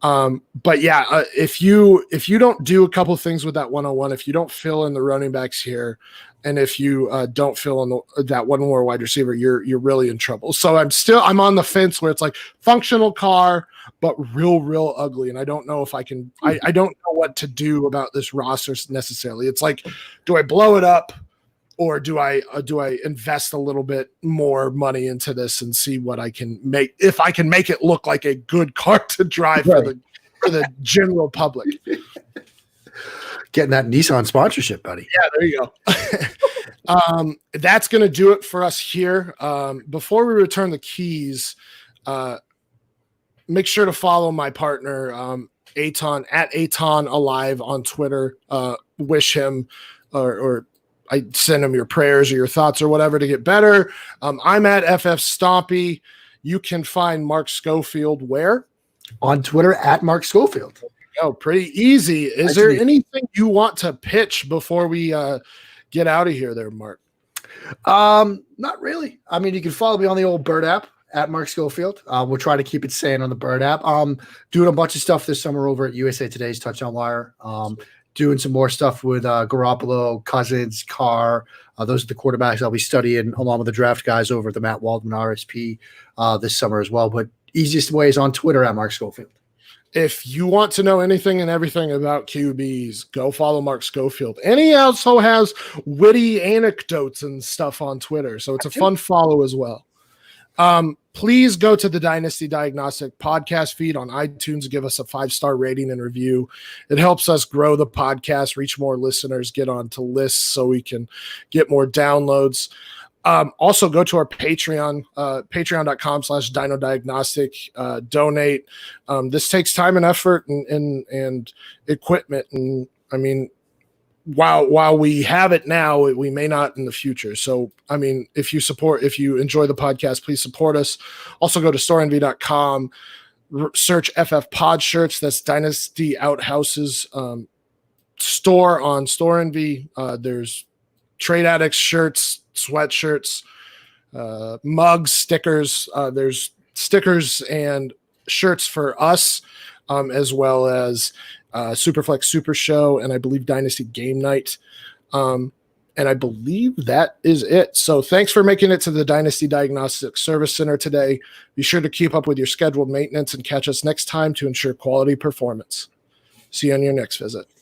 But yeah, if you don't do a couple of things with that 101, if you don't fill in the running backs here, and if you don't fill in that one more wide receiver, you're really in trouble. So I'm on the fence where it's functional car, but real ugly. And I don't know if I can, I don't know what to do about this roster necessarily. It's do I blow it up? Or do I invest a little bit more money into this and see what I can make, if I can make it look like a good car to drive right. for the general public. Getting that Nissan sponsorship, buddy. Yeah, there you go. That's going to do it for us here. Before we return the keys, make sure to follow my partner, Aton, at Aton Alive on Twitter. Wish him or I send him your prayers or your thoughts or whatever to get better. I'm at FF Stompy. You can find Mark Schofield where? On Twitter at Mark Schofield. Oh, pretty easy. Is there anything you want to pitch before we get out of here there, Mark? Not really. I mean, you can follow me on the old Bird app at Mark Schofield. We'll try to keep it sane on the Bird app. Doing a bunch of stuff this summer over at USA Today's Touchdown Wire. doing some more stuff with Garoppolo, Cousins, Carr. Those are the quarterbacks I'll be studying along with the draft guys over at the Matt Waldman RSP this summer as well. But easiest way is on Twitter at Mark Schofield. If you want to know anything and everything about QBs, go follow Mark Schofield. And he also has witty anecdotes and stuff on Twitter. So it's a fun follow as well. Please go to the Dynasty Diagnostic podcast feed on iTunes. Give us a 5-star rating and review. It helps us grow the podcast, reach more listeners, get onto lists so we can get more downloads. Also go to our Patreon, patreon.com/dynodiagnostic, donate. This takes time and effort and equipment. And I mean, while we have it now, we may not in the future. So, I mean, if you enjoy the podcast, please support us. Also go to storeenvy.com, search FF Pod Shirts. That's Dynasty Outhouse's store on Store Envy. There's Trade Addicts shirts, sweatshirts, mugs, stickers. There's stickers and shirts for us, as well as Superflex Super Show, and I believe Dynasty Game Night. And I believe that is it. So thanks for making it to the Dynasty Diagnostic Service Center today. Be sure to keep up with your scheduled maintenance and catch us next time to ensure quality performance. See you on your next visit.